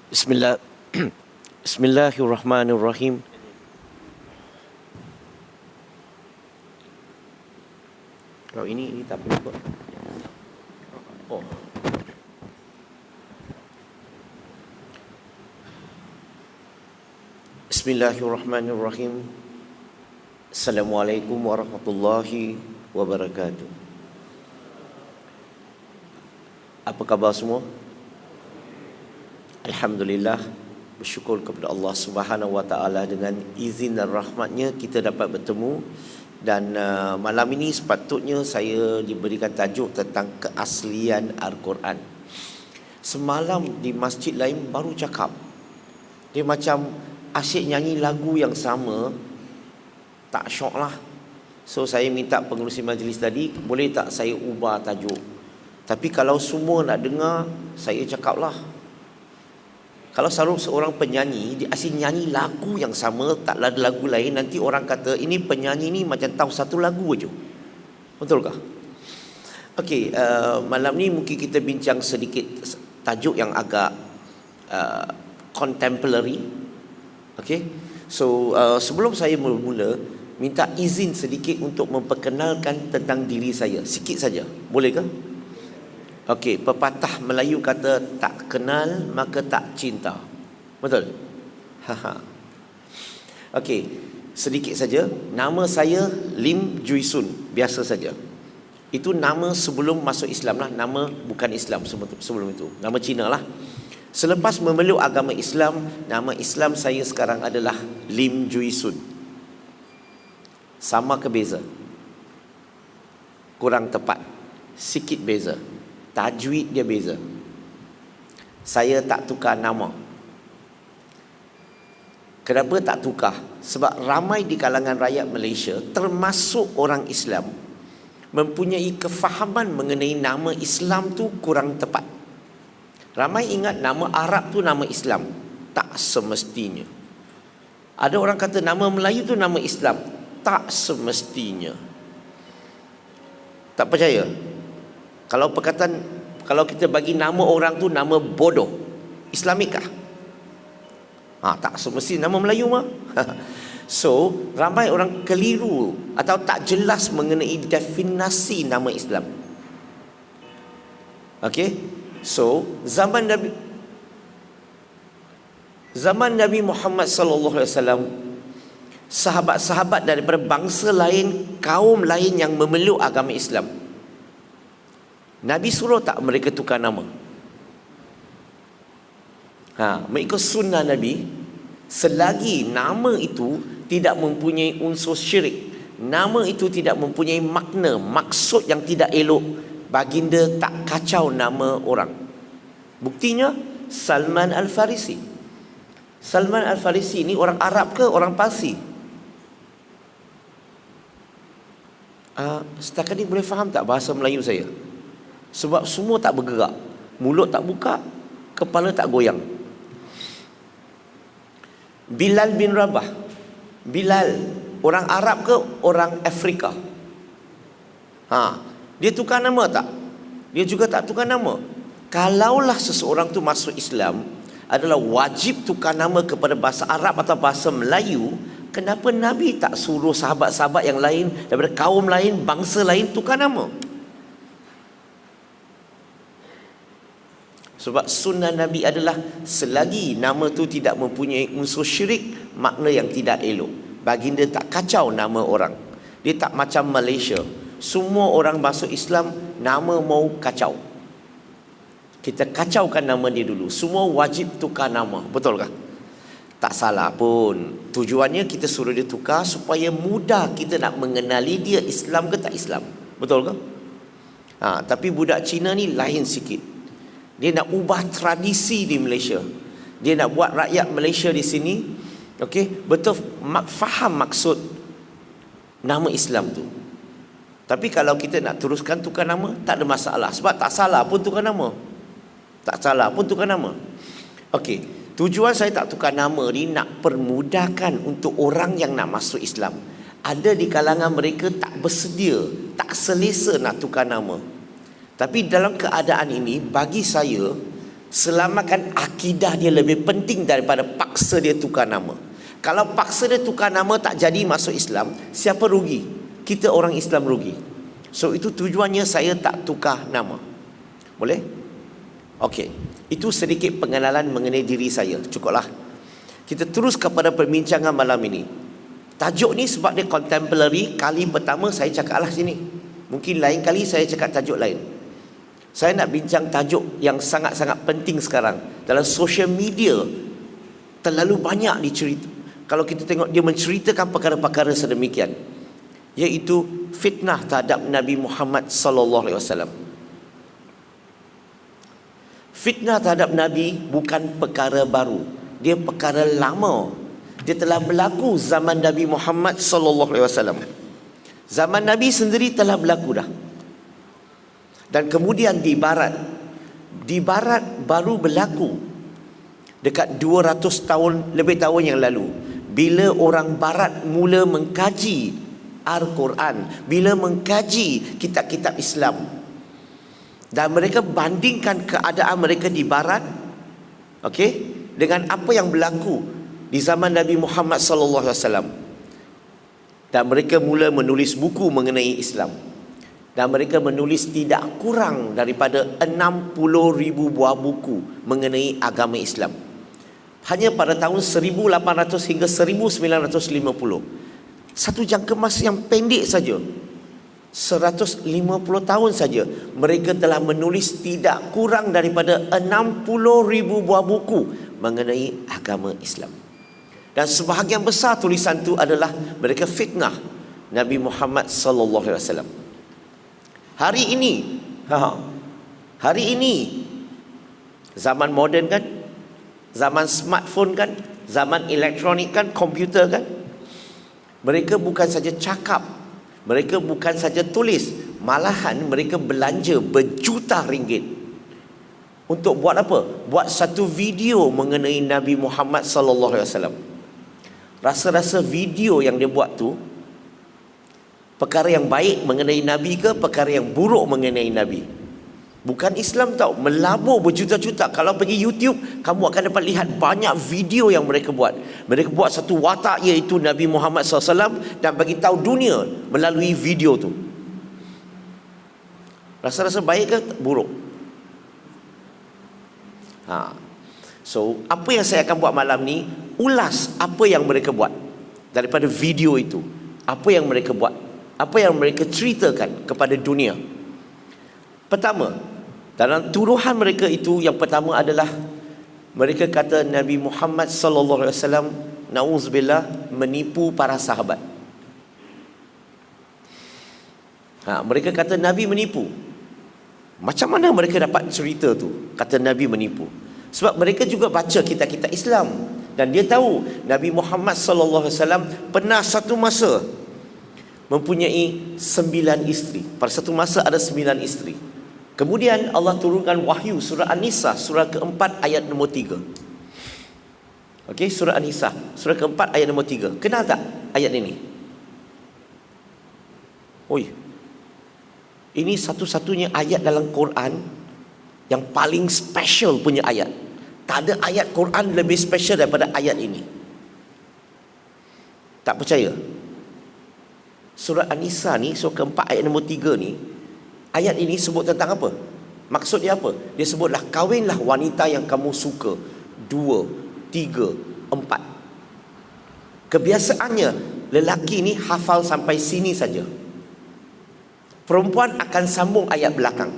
Bismillah. Bismillahirrahmanirrahim. Oh, ini tak boleh buat. Oh. Bismillahirrahmanirrahim. Assalamualaikum warahmatullahi wabarakatuh. Apa khabar semua? Alhamdulillah, bersyukur kepada Allah Subhanahu Wa Taala, dengan izin dan rahmatnya kita dapat bertemu. Dan malam ini sepatutnya saya diberikan tajuk tentang keaslian Al-Quran. Semalam di masjid lain baru cakap, dia macam asyik nyanyi lagu yang sama, tak syok lah. So saya minta pengerusi majlis tadi, boleh tak saya ubah tajuk? Tapi kalau semua nak dengar, saya cakap lah, kalau selalu seorang penyanyi dia asyik nyanyi lagu yang sama, tak ada lagu lain, nanti orang kata ini penyanyi ni macam tahu satu lagu aja. Betulkah? Okey, malam ni mungkin kita bincang sedikit tajuk yang agak contemporary. Okey. So sebelum saya mula, minta izin sedikit untuk memperkenalkan tentang diri saya sikit saja. Boleh ke? Okey, pepatah Melayu kata tak kenal maka tak cinta. Betul? Haha. Okey, sedikit saja. Nama saya Lim Jui Sun, biasa saja. Itu nama sebelum masuk Islam lah, nama bukan Islam sebelum itu. Nama Cina lah. Selepas memeluk agama Islam, nama Islam saya sekarang adalah Lim Jui Sun. Sama ke beza? Kurang tepat, sikit beza. Tajwid dia beza. Saya tak tukar nama. Kenapa tak tukar? Sebab ramai di kalangan rakyat Malaysia, termasuk orang Islam, mempunyai kefahaman mengenai nama Islam tu kurang tepat. Ramai ingat nama Arab tu nama Islam. Tak semestinya. Ada orang kata nama Melayu tu nama Islam. Tak semestinya. Tak percaya? Kalau kita bagi nama orang tu nama bodoh, Islamikah? Tak semestinya nama Melayu mah. So, ramai orang keliru atau tak jelas mengenai definisi nama Islam. Okey? So, zaman Nabi Muhammad sallallahu alaihi wasallam, sahabat-sahabat daripada bangsa lain, kaum lain yang memeluk agama Islam, Nabi suruh tak mereka tukar nama? Mengikut sunnah Nabi, selagi nama itu tidak mempunyai unsur syirik, nama itu tidak mempunyai makna, maksud yang tidak elok, baginda tak kacau nama orang. Buktinya Salman Al-Farisi. Salman Al-Farisi ni orang Arab ke orang Parsi? Setakat ni boleh faham tak bahasa Melayu saya? Sebab semua tak bergerak, mulut tak buka, kepala tak goyang. Bilal bin Rabah. Bilal orang Arab ke orang Afrika? Dia tukar nama tak? Dia juga tak tukar nama. Kalaulah seseorang tu masuk Islam, adalah wajib tukar nama kepada bahasa Arab atau bahasa Melayu, kenapa Nabi tak suruh sahabat-sahabat yang lain daripada kaum lain, bangsa lain tukar nama? Sebab sunnah Nabi adalah selagi nama tu tidak mempunyai unsur syirik, makna yang tidak elok, baginda tak kacau nama orang. Dia tak macam Malaysia, semua orang masuk Islam nama mau kacau. Kita kacaukan nama dia dulu, semua wajib tukar nama. Betul kah? Tak salah pun. Tujuannya kita suruh dia tukar supaya mudah kita nak mengenali dia Islam ke tak Islam. Betul kah? Tapi budak Cina ni lain sikit. Dia nak ubah tradisi di Malaysia. Dia nak buat rakyat Malaysia di sini, okey, betul faham maksud nama Islam tu. Tapi kalau kita nak teruskan tukar nama, tak ada masalah. Sebab tak salah pun tukar nama. Tak salah pun tukar nama. Okey, tujuan saya tak tukar nama ni nak permudahkan untuk orang yang nak masuk Islam. Ada di kalangan mereka tak bersedia, tak selesa nak tukar nama. Tapi dalam keadaan ini, bagi saya, Selamatkan akidah dia lebih penting daripada paksa dia tukar nama. Kalau paksa dia tukar nama tak jadi masuk Islam, siapa rugi? Kita orang Islam rugi. So itu tujuannya saya tak tukar nama. Boleh? Okey. Itu sedikit pengenalan mengenai diri saya. Cukuplah. Kita terus kepada perbincangan malam ini. Tajuk ni sebab dia contemporary, kali pertama saya cakaplah sini. Mungkin lain kali saya cakap tajuk lain. Saya nak bincang tajuk yang sangat-sangat penting sekarang. Dalam social media terlalu banyak dicerita. Kalau kita tengok dia menceritakan perkara-perkara sedemikian, iaitu fitnah terhadap Nabi Muhammad sallallahu alaihi wasallam. Fitnah terhadap Nabi bukan perkara baru. Dia perkara lama. Dia telah berlaku zaman Nabi Muhammad sallallahu alaihi wasallam. Zaman Nabi sendiri telah berlaku dah. Dan kemudian di barat baru berlaku dekat 200 tahun lebih tahun yang lalu, bila orang barat mula mengkaji Al-Quran, bila mengkaji kitab-kitab Islam, dan mereka bandingkan keadaan mereka di barat, okey, dengan apa yang berlaku di zaman Nabi Muhammad sallallahu alaihi wasallam. Dan mereka mula menulis buku mengenai Islam. Dan mereka menulis tidak kurang daripada 60,000 buah buku mengenai agama Islam. Hanya pada tahun 1800 hingga 1950. Satu jangka masa yang pendek saja, 150 tahun saja, mereka telah menulis tidak kurang daripada 60,000 buah buku mengenai agama Islam. Dan sebahagian besar tulisan itu adalah mereka fitnah Nabi Muhammad sallallahu alaihi wasallam. Hari ini zaman moden kan, zaman smartphone kan, zaman elektronik kan, komputer kan. Mereka bukan saja cakap, mereka bukan saja tulis, malahan mereka belanja berjuta ringgit untuk buat apa? Buat satu video mengenai Nabi Muhammad sallallahu alaihi wasallam. Rasa-rasa video yang dia buat tu perkara yang baik mengenai Nabi ke perkara yang buruk mengenai Nabi? Bukan Islam tau, melabur berjuta-juta. Kalau pergi YouTube, kamu akan dapat lihat banyak video yang mereka buat. Mereka buat satu watak, iaitu Nabi Muhammad SAW, dan bagi tahu dunia melalui video tu. Rasa-rasa baik ke buruk? So, apa yang saya akan buat malam ni, ulas apa yang mereka buat daripada video itu. Apa yang mereka buat, apa yang mereka ceritakan kepada dunia. Pertama, dalam tuduhan mereka itu, yang pertama adalah mereka kata Nabi Muhammad sallallahu alaihi wasallam, nauzubillah, menipu para sahabat. Mereka kata Nabi menipu. Macam mana mereka dapat cerita tu, kata Nabi menipu? Sebab mereka juga baca kitab-kitab Islam, dan dia tahu Nabi Muhammad sallallahu alaihi wasallam pernah satu masa mempunyai 9 isteri. Pada satu masa ada 9 isteri. Kemudian Allah turunkan wahyu surah An-Nisa surah keempat ayat nombor 3. Okey, surah An-Nisa surah keempat ayat nombor 3. Kenal tak ayat ini? Ini satu-satunya ayat dalam Quran yang paling special punya ayat. Tak ada ayat Quran lebih special daripada ayat ini. Tak percaya? Surah An-Nisa ni, surah keempat ayat nombor 3 ni, ayat ini sebut tentang apa? Maksud dia apa? Dia sebutlah, kawinlah wanita yang kamu suka, 2, 3, 4. Kebiasaannya lelaki ni hafal sampai sini saja. Perempuan akan sambung ayat belakang.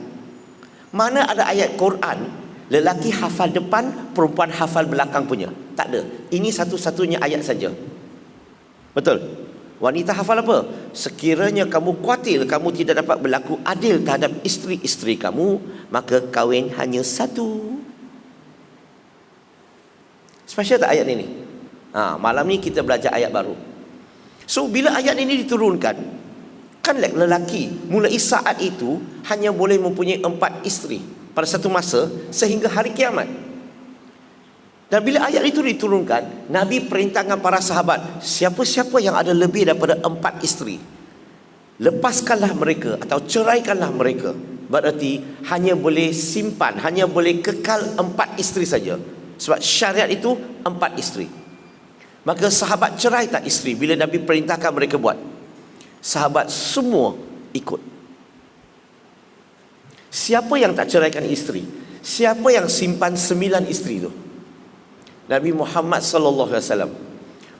Mana ada ayat Quran lelaki hafal depan, perempuan hafal belakang punya? Tak ada. Ini satu-satunya ayat saja. Betul? Wanita hafal apa? Sekiranya kamu kuatir kamu tidak dapat berlaku adil terhadap isteri-isteri kamu, maka kahwin hanya satu. Special tak ayat ini? Malam ni kita belajar ayat baru. So bila ayat ini diturunkan, kan lelaki mulai saat itu hanya boleh mempunyai 4 isteri pada satu masa sehingga hari kiamat. Dan bila ayat itu diturunkan, Nabi perintahkan para sahabat, siapa-siapa yang ada lebih daripada 4 isteri, lepaskanlah mereka atau ceraikanlah mereka. bererti hanya boleh simpan, hanya boleh kekal 4 isteri saja. Sebab syariat itu 4 isteri. Maka sahabat cerai tak isteri bila Nabi perintahkan mereka buat. Sahabat semua ikut. Siapa yang tak ceraikan isteri? Siapa yang simpan 9 isteri tu? Nabi Muhammad sallallahu alaihi wasallam.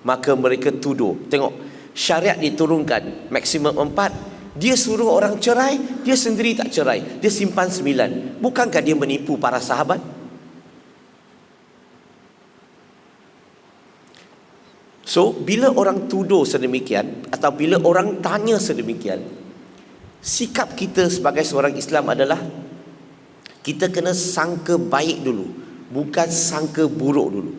Maka mereka tuduh. Tengok, syariat diturunkan maksimum 4. Dia suruh orang cerai, dia sendiri tak cerai. Dia simpan 9. Bukankah dia menipu para sahabat? So, bila orang tuduh sedemikian, atau bila orang tanya sedemikian, sikap kita sebagai seorang Islam adalah kita kena sangka baik dulu, bukan sangka buruk dulu.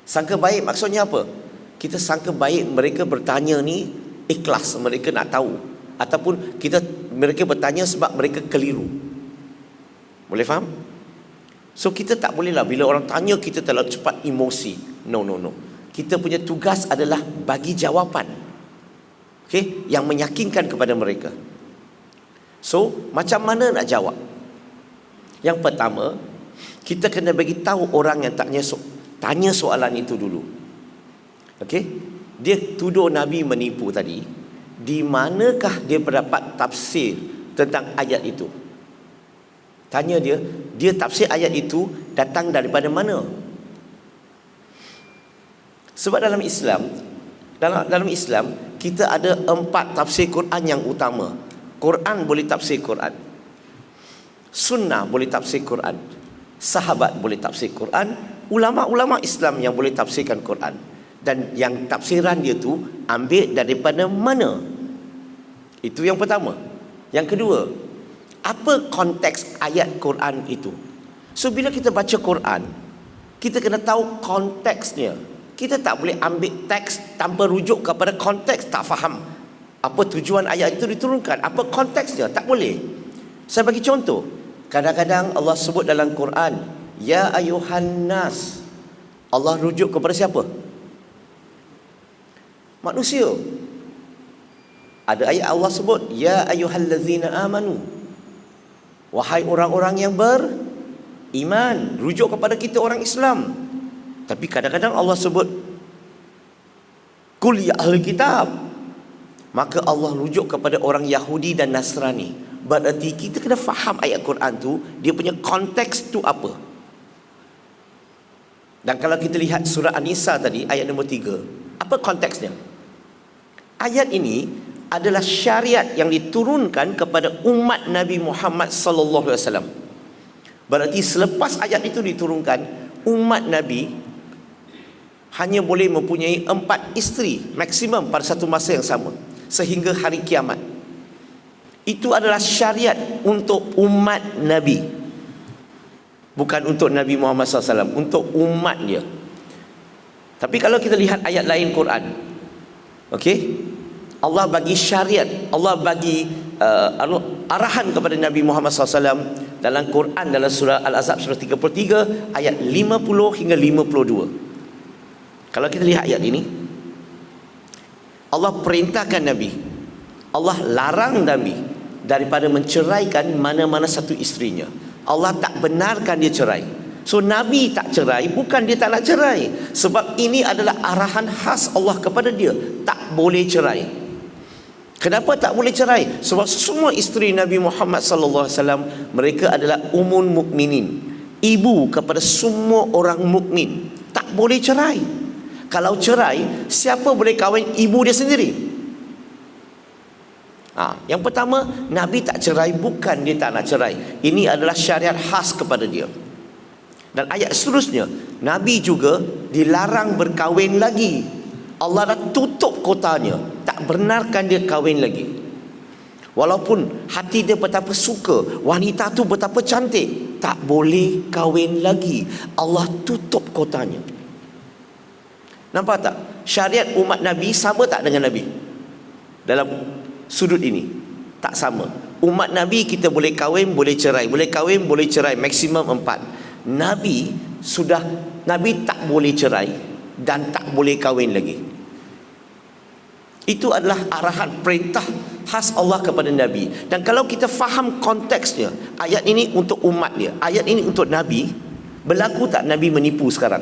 Sangka baik maksudnya apa? Kita sangka baik mereka bertanya ni ikhlas, mereka nak tahu. Ataupun mereka bertanya sebab mereka keliru. Boleh faham? So kita tak bolehlah bila orang tanya kita terlalu cepat emosi. No. Kita punya tugas adalah bagi jawapan, okay, yang meyakinkan kepada mereka. So macam mana nak jawab? Yang pertama, kita kena bagi tahu orang yang tanya soalan itu dulu. Okay, dia tuduh Nabi menipu tadi. Di manakah dia mendapat tafsir tentang ayat itu? Tanya dia tafsir ayat itu datang daripada mana? Sebab dalam Islam kita ada 4 tafsir Quran yang utama. Quran boleh tafsir Quran, Sunnah boleh tafsir Quran, sahabat boleh tafsir Quran, ulama-ulama Islam yang boleh tafsirkan Quran. Dan yang tafsiran dia tu ambil daripada mana? Itu yang pertama. Yang kedua, apa konteks ayat Quran itu? So bila kita baca Quran, kita kena tahu konteksnya. Kita tak boleh ambil teks tanpa rujuk kepada konteks, tak faham apa tujuan ayat itu diturunkan, apa konteksnya, tak boleh. Saya bagi contoh. Kadang-kadang Allah sebut dalam Quran, ya ayuhan nas. Allah rujuk kepada siapa? Manusia. Ada ayat Allah sebut, ya ayyuhallazina amanu. Wahai orang-orang yang beriman, rujuk kepada kita orang Islam. Tapi kadang-kadang Allah sebut, kul ya ahli kitab. Maka Allah rujuk kepada orang Yahudi dan Nasrani. Berarti kita kena faham ayat Quran tu, dia punya konteks tu apa. Dan kalau kita lihat surah An-Nisa tadi, ayat nombor 3, apa konteksnya? Ayat ini adalah syariat yang diturunkan kepada umat Nabi Muhammad sallallahu alaihi wasallam. Berarti selepas ayat itu diturunkan, umat Nabi hanya boleh mempunyai 4 isteri maksimum pada satu masa yang sama sehingga hari kiamat. Itu adalah syariat untuk umat Nabi, bukan untuk Nabi Muhammad SAW, untuk umat dia. Tapi kalau kita lihat ayat lain Quran, okey, Allah bagi syariat, Allah bagi arahan kepada Nabi Muhammad SAW dalam Quran, dalam surah Al-Ahzab surah 33 ayat 50 hingga 52. Kalau kita lihat ayat ini, Allah perintahkan Nabi, Allah larang Nabi daripada menceraikan mana-mana satu isterinya. Allah tak benarkan dia cerai. So Nabi tak cerai bukan dia tak nak cerai, sebab ini adalah arahan khas Allah kepada dia, tak boleh cerai. Kenapa tak boleh cerai? Sebab semua isteri Nabi Muhammad sallallahu alaihi wasallam mereka adalah ummul mukminin, ibu kepada semua orang mukmin. Tak boleh cerai. Kalau cerai, siapa boleh kahwin? Ibu dia sendiri. Yang pertama, Nabi tak cerai bukan dia tak nak cerai. Ini adalah syariat khas kepada dia. Dan ayat seterusnya, Nabi juga dilarang berkahwin lagi. Allah dah tutup kotanya, tak benarkan dia kahwin lagi. Walaupun hati dia betapa suka, wanita tu betapa cantik, tak boleh kahwin lagi. Allah tutup kotanya. Nampak tak? Syariat umat Nabi sama tak dengan Nabi? Dalam sudut ini tak sama. Umat Nabi kita boleh kahwin, boleh cerai, boleh kahwin, boleh cerai, maksimum 4. Nabi tak boleh cerai dan tak boleh kahwin lagi. Itu adalah arahan perintah khas Allah kepada Nabi. Dan kalau kita faham konteksnya, ayat ini untuk umat dia, ayat ini untuk Nabi, berlaku tak Nabi menipu sekarang?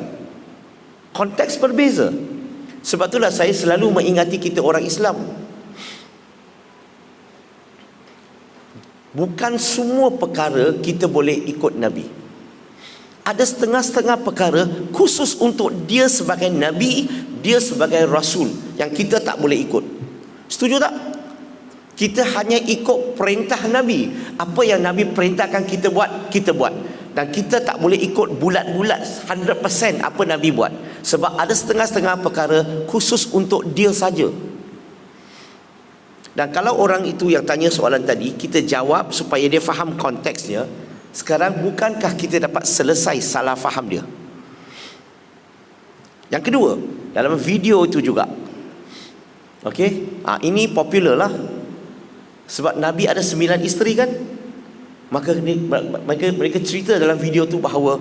Konteks berbeza. Sebab itulah saya selalu mengingati kita orang Islam, bukan semua perkara kita boleh ikut Nabi. Ada setengah-setengah perkara khusus untuk dia sebagai Nabi, dia sebagai Rasul, yang kita tak boleh ikut. Setuju tak? Kita hanya ikut perintah Nabi. Apa yang Nabi perintahkan kita buat, kita buat. Dan kita tak boleh ikut bulat-bulat 100% apa Nabi buat. Sebab ada setengah-setengah perkara khusus untuk dia saja. Dan kalau orang itu yang tanya soalan tadi, kita jawab supaya dia faham konteksnya. Sekarang bukankah kita dapat selesai salah faham dia? Yang kedua, dalam video itu juga, okey, ini popular lah. Sebab Nabi ada 9 isteri kan. Maka mereka cerita dalam video tu bahawa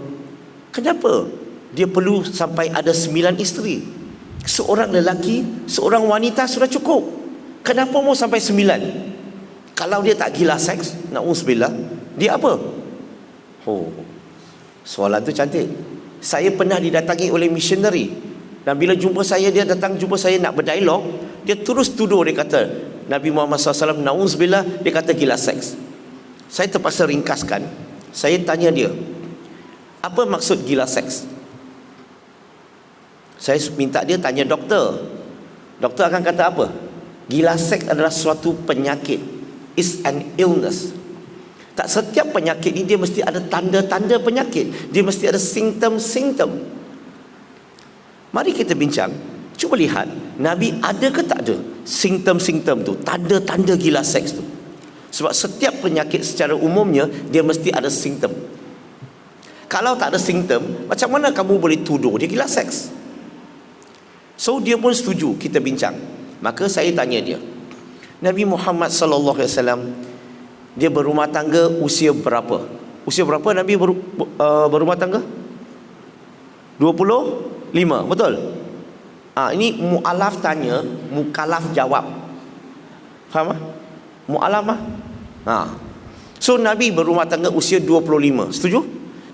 kenapa dia perlu sampai ada 9 isteri? Seorang lelaki, seorang wanita sudah cukup. Kenapa mau sampai 9? Kalau dia tak gila seks, na'udzubillah, dia apa? Oh, soalan tu cantik. Saya pernah didatangi oleh missionary, dan bila jumpa saya, dia datang jumpa saya nak berdialog, dia terus tuduh, dia kata Nabi Muhammad SAW, na'udzubillah, dia kata gila seks. Saya terpaksa ringkaskan. Saya tanya dia, apa maksud gila seks? Saya minta dia tanya doktor. Doktor akan kata apa? Gila seks adalah suatu penyakit. It's an illness. Tak setiap penyakit ni dia mesti ada tanda-tanda penyakit. Dia mesti ada simptom-simptom. Mari kita bincang. Cuba lihat, Nabi ada ke tak ada simptom-simptom tu, tanda-tanda gila seks tu? Sebab setiap penyakit secara umumnya dia mesti ada simptom. Kalau tak ada simptom, macam mana kamu boleh tuduh dia gila seks? So dia pun setuju kita bincang. Maka saya tanya dia, Nabi Muhammad sallallahu alaihi wasallam, dia berumah tangga usia berapa? Usia berapa Nabi berumah tangga? 25, betul? Ini mu'alaf tanya, mukallaf jawab. Faham tak? Mu'alaf lah. So Nabi berumah tangga usia 25, setuju?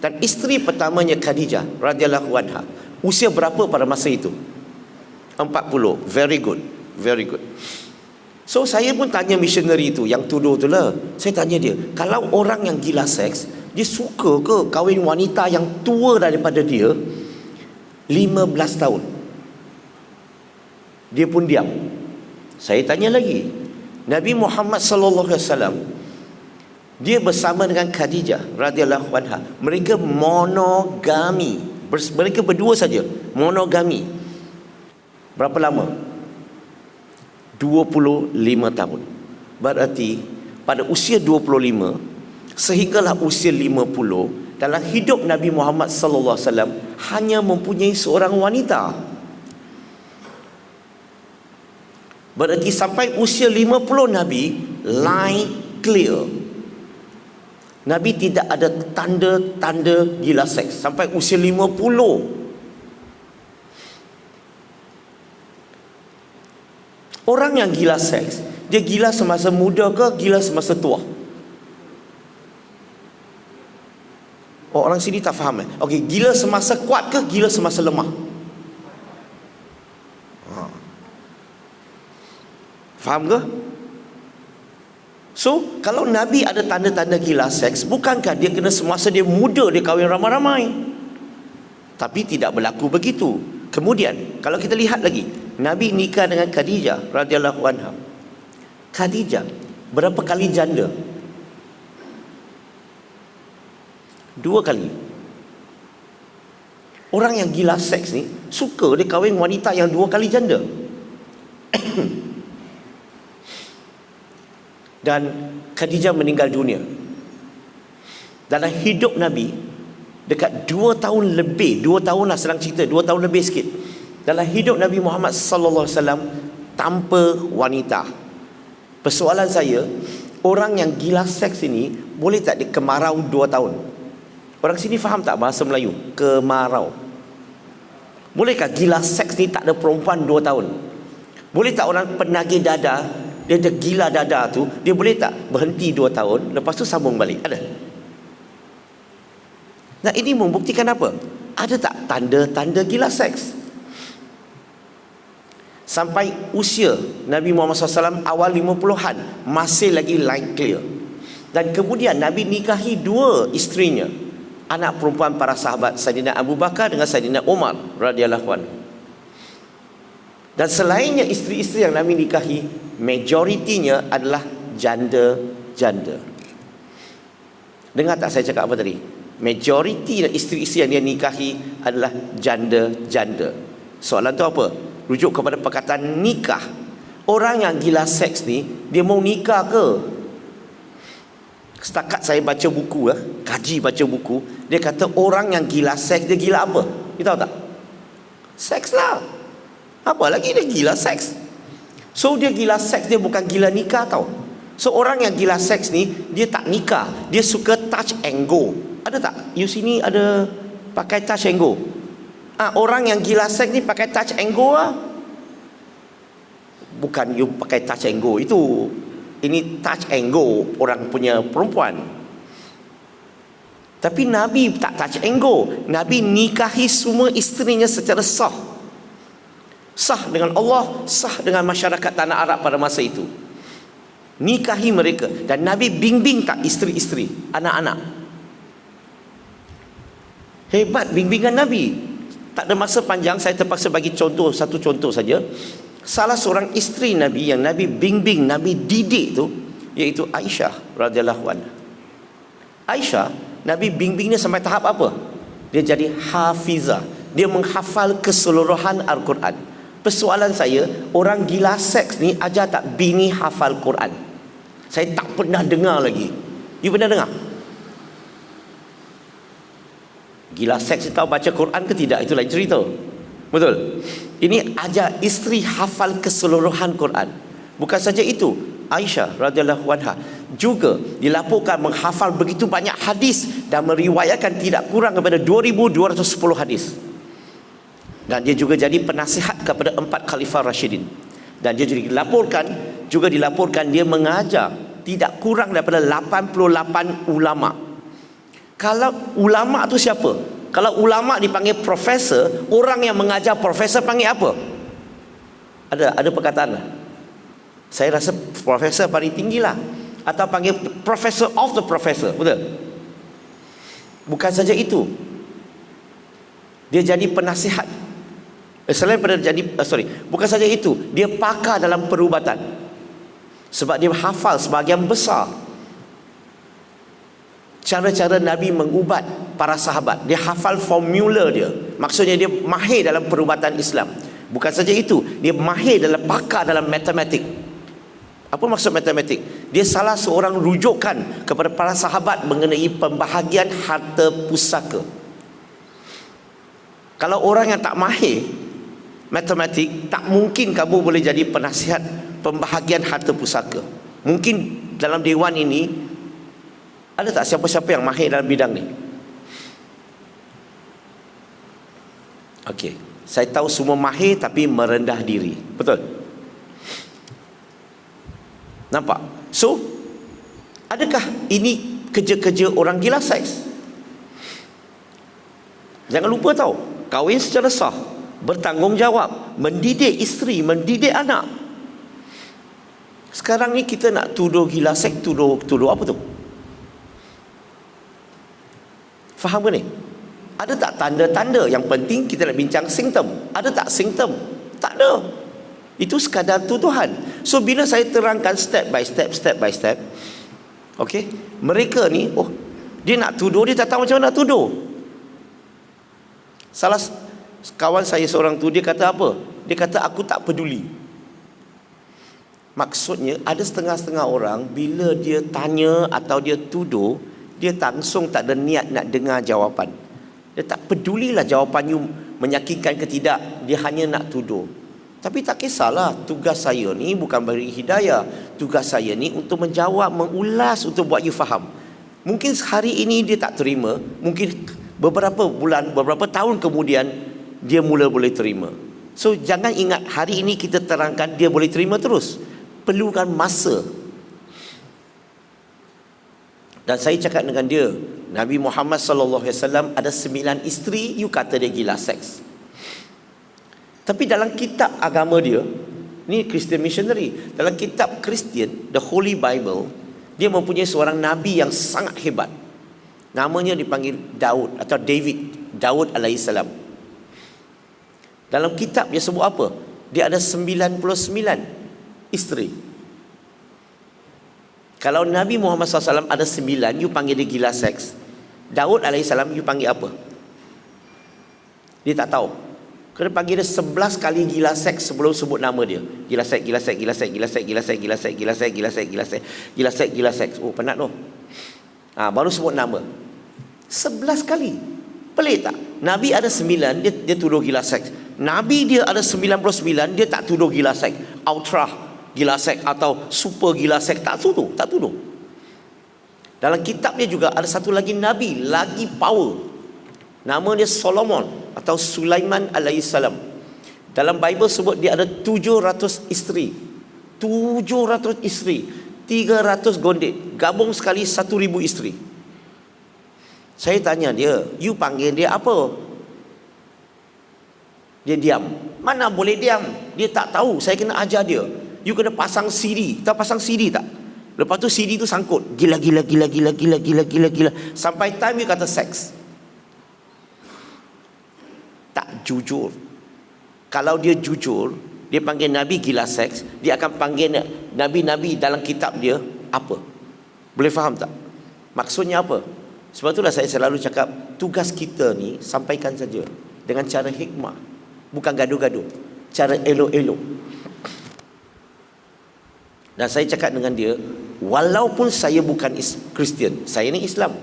Dan isteri pertamanya Khadijah radhiyallahu anha, usia berapa pada masa itu? 40. Very good, very good. So saya pun tanya missionary tu, yang tuduh tu lah. Saya tanya dia, kalau orang yang gila seks, dia suka ke kahwin wanita yang tua daripada dia 15 tahun? Dia pun diam. Saya tanya lagi, Nabi Muhammad sallallahu alaihi wasallam, dia bersama dengan Khadijah radhiyallahu anha, mereka monogami. Mereka berdua saja, monogami. Berapa lama? 25 tahun. Berarti pada usia 25 sehinggalah usia 50, dalam hidup Nabi Muhammad sallallahu alaihi wasallam hanya mempunyai seorang wanita. Berarti sampai usia 50 Nabi line clear. Nabi tidak ada tanda-tanda gila seks sampai usia 50. Orang yang gila seks, dia gila semasa muda ke gila semasa tua? Orang sini tak faham Okey, gila semasa kuat ke gila semasa lemah? Faham ke? So, kalau Nabi ada tanda-tanda gila seks, bukankah dia kena semasa dia muda dia kahwin ramai-ramai? Tapi tidak berlaku begitu. Kemudian, kalau kita lihat lagi, Nabi nikah dengan Khadijah radhiyallahu anha. Khadijah berapa kali janda? 2 kali. Orang yang gila seks ni suka dia kahwin wanita yang 2 kali janda. Dan Khadijah meninggal dunia. Dalam hidup Nabi, dekat 2 tahun lebih, 2 tahun lah senang cerita, 2 tahun lebih sikit, dalam hidup Nabi Muhammad sallallahu alaihi wasallam tanpa wanita. Persoalan saya, orang yang gila seks ini boleh tak dia kemarau 2 tahun? Orang sini faham tak bahasa Melayu? Kemarau. Bolehkah gila seks ni tak ada perempuan 2 tahun? Boleh tak orang penagih dada dia ada gila dada tu, dia boleh tak berhenti 2 tahun, lepas tu sambung balik? Ada? Nah, ini membuktikan apa? Ada tak tanda-tanda gila seks? Sampai usia Nabi Muhammad SAW awal 50-an, masih lagi light clear. Dan kemudian Nabi nikahi 2 isterinya, anak perempuan para sahabat, Saidina Abu Bakar dengan Saidina Umar radhiyallahu anhu. Dan selainnya isteri-isteri yang Nabi nikahi, majoritinya adalah janda-janda. Dengar tak saya cakap apa tadi? Majoriti isteri-isteri yang dia nikahi adalah janda-janda. Soalan tu apa? Rujuk kepada perkataan nikah. Orang yang gila seks ni, dia mau nikah ke? Setakat saya baca buku, kaji baca buku, dia kata orang yang gila seks, dia gila apa? You tahu tak? Seks lah. Apa lagi dia gila seks? So dia gila seks, dia bukan gila nikah tau. So orang yang gila seks ni, dia tak nikah, dia suka touch and go. Ada tak? You sini ada pakai touch and go? Orang yang gila seks ni pakai touch and go lah. Bukan you pakai touch and go, itu ini touch and go orang punya perempuan. Tapi Nabi tak touch and go. Nabi nikahi semua isterinya secara sah. Sah dengan Allah, sah dengan masyarakat tanah Arab pada masa itu. Nikahi mereka. Dan Nabi bimbing tak isteri-isteri, anak-anak. Hebat bimbingan Nabi. Tak ada masa panjang, saya terpaksa bagi contoh, satu contoh saja. Salah seorang isteri Nabi yang Nabi bimbing, Nabi didik tu, iaitu Aisyah radhiyallahu anha. Aisyah, Nabi bimbingnya sampai tahap apa? Dia jadi hafizah. Dia menghafal keseluruhan Al-Quran. Persoalan saya, orang gila seks ni ajar tak bini hafal Quran? Saya tak pernah dengar lagi. You pernah dengar? Gila seks tahu baca Quran ke tidak? Itu lain cerita. Betul? Ini ajar isteri hafal keseluruhan Quran. Bukan saja itu, Aisyah radhiyallahu anha juga dilaporkan menghafal begitu banyak hadis dan meriwayatkan tidak kurang daripada 2210 hadis. Dan dia juga jadi penasihat kepada 4 Khalifah Rashidin. Dan dia juga dilaporkan dia mengajar tidak kurang daripada 88 ulama. Kalau ulama tu siapa? Kalau ulama dipanggil profesor, orang yang mengajar profesor panggil apa? Ada perkataan lah. Saya rasa profesor paling tinggi lah. Atau panggil professor of the professor. Betul? Bukan saja itu, dia jadi penasihat. Selain pada jadi bukan saja itu, dia pakar dalam perubatan. Sebab dia hafal sebahagian besar cara-cara Nabi mengubat para sahabat. Dia hafal formula dia. Maksudnya dia mahir dalam perubatan Islam. Bukan saja itu, dia mahir dalam pakar dalam matematik. Apa maksud matematik? Dia salah seorang rujukan kepada para sahabat mengenai pembahagian harta pusaka. Kalau orang yang tak mahir matematik, tak mungkin kamu boleh jadi penasihat pembahagian harta pusaka. Mungkin dalam dewan ini ada tak siapa-siapa yang mahir dalam bidang ni? Okey, saya tahu semua mahir tapi merendah diri. Betul? Nampak? So, adakah ini kerja-kerja orang gila seks? Jangan lupa tahu, kahwin secara sah, bertanggungjawab, mendidik isteri, mendidik anak. Sekarang ni kita nak tuduh gila seks, tuduh apa tu? Faham ke ni? Ada tak tanda-tanda? Yang penting kita nak bincang simptom. Ada tak simptom? Tak ada. Itu sekadar tuduhan. So bila saya terangkan step by step, okay, mereka ni, dia nak tuduh, dia tak tahu macam mana nak tuduh. Salah kawan saya seorang tu, dia kata apa? Dia kata aku tak peduli. Maksudnya ada setengah-setengah orang bila dia tanya atau dia tuduh, dia langsung tak ada niat nak dengar jawapan. Dia tak pedulilah jawapan you menyakitkan ke tidak, dia hanya nak tuduh. Tapi tak kisahlah, tugas saya ni bukan beri hidayah. Tugas saya ni untuk menjawab, mengulas, untuk buat you faham. Mungkin hari ini dia tak terima, mungkin beberapa bulan, beberapa tahun kemudian dia mula boleh terima. So jangan ingat hari ini kita terangkan dia boleh terima terus. perlukan masa. Dan saya cakap dengan dia, Nabi Muhammad sallallahu alaihi wasallam ada 9 isteri, you kata dia gila seks. Tapi dalam kitab agama dia, ni Christian missionary, dalam kitab Kristian, the Holy Bible, dia mempunyai seorang nabi yang sangat hebat. Namanya dipanggil Daud atau Daud alaihissalam. Dalam kitab dia sebut apa? Dia ada 99 isteri. Kalau Nabi Muhammad SAW ada 9, you panggil dia gila seks. Daud alaihissalam, you panggil apa? Dia tak tahu. Kena panggil dia 11 kali gila seks sebelum sebut nama dia. Gila seks, gila seks, gila seks, gila seks, gila seks, gila seks, gila seks, gila seks, gila seks, gila seks, gila seks. Oh, penat tu. Baru sebut nama. 11 kali. Pelik tak? Nabi ada 9, dia tuduh gila seks. Nabi dia ada 99, dia tak tuduh gila seks. Ultra gila seks atau super gila seks, tak tuduh. Dalam kitab dia juga ada satu lagi nabi, lagi power. Nama dia Solomon atau Sulaiman alaihissalam. Dalam Bible sebut dia ada 700 isteri. 700 isteri, 300 gondet. Gabung sekali 1000 isteri. Saya tanya dia, you panggil dia apa? Dia diam. Mana boleh diam? Dia tak tahu. Saya kena ajar dia. You kena pasang CD. Tahu pasang CD tak? Lepas tu CD tu sangkut. Gila. Sampai time you kata seks. Tak jujur. Kalau dia jujur, dia panggil Nabi gila seks, dia akan panggil Nabi-Nabi dalam kitab dia apa? Boleh faham tak? Maksudnya apa? Sebab itulah saya selalu cakap, tugas kita ni sampaikan saja dengan cara hikmah, bukan gaduh-gaduh, cara elok-elok. Dan saya cakap dengan dia, walaupun saya bukan Kristian, saya ni Islam.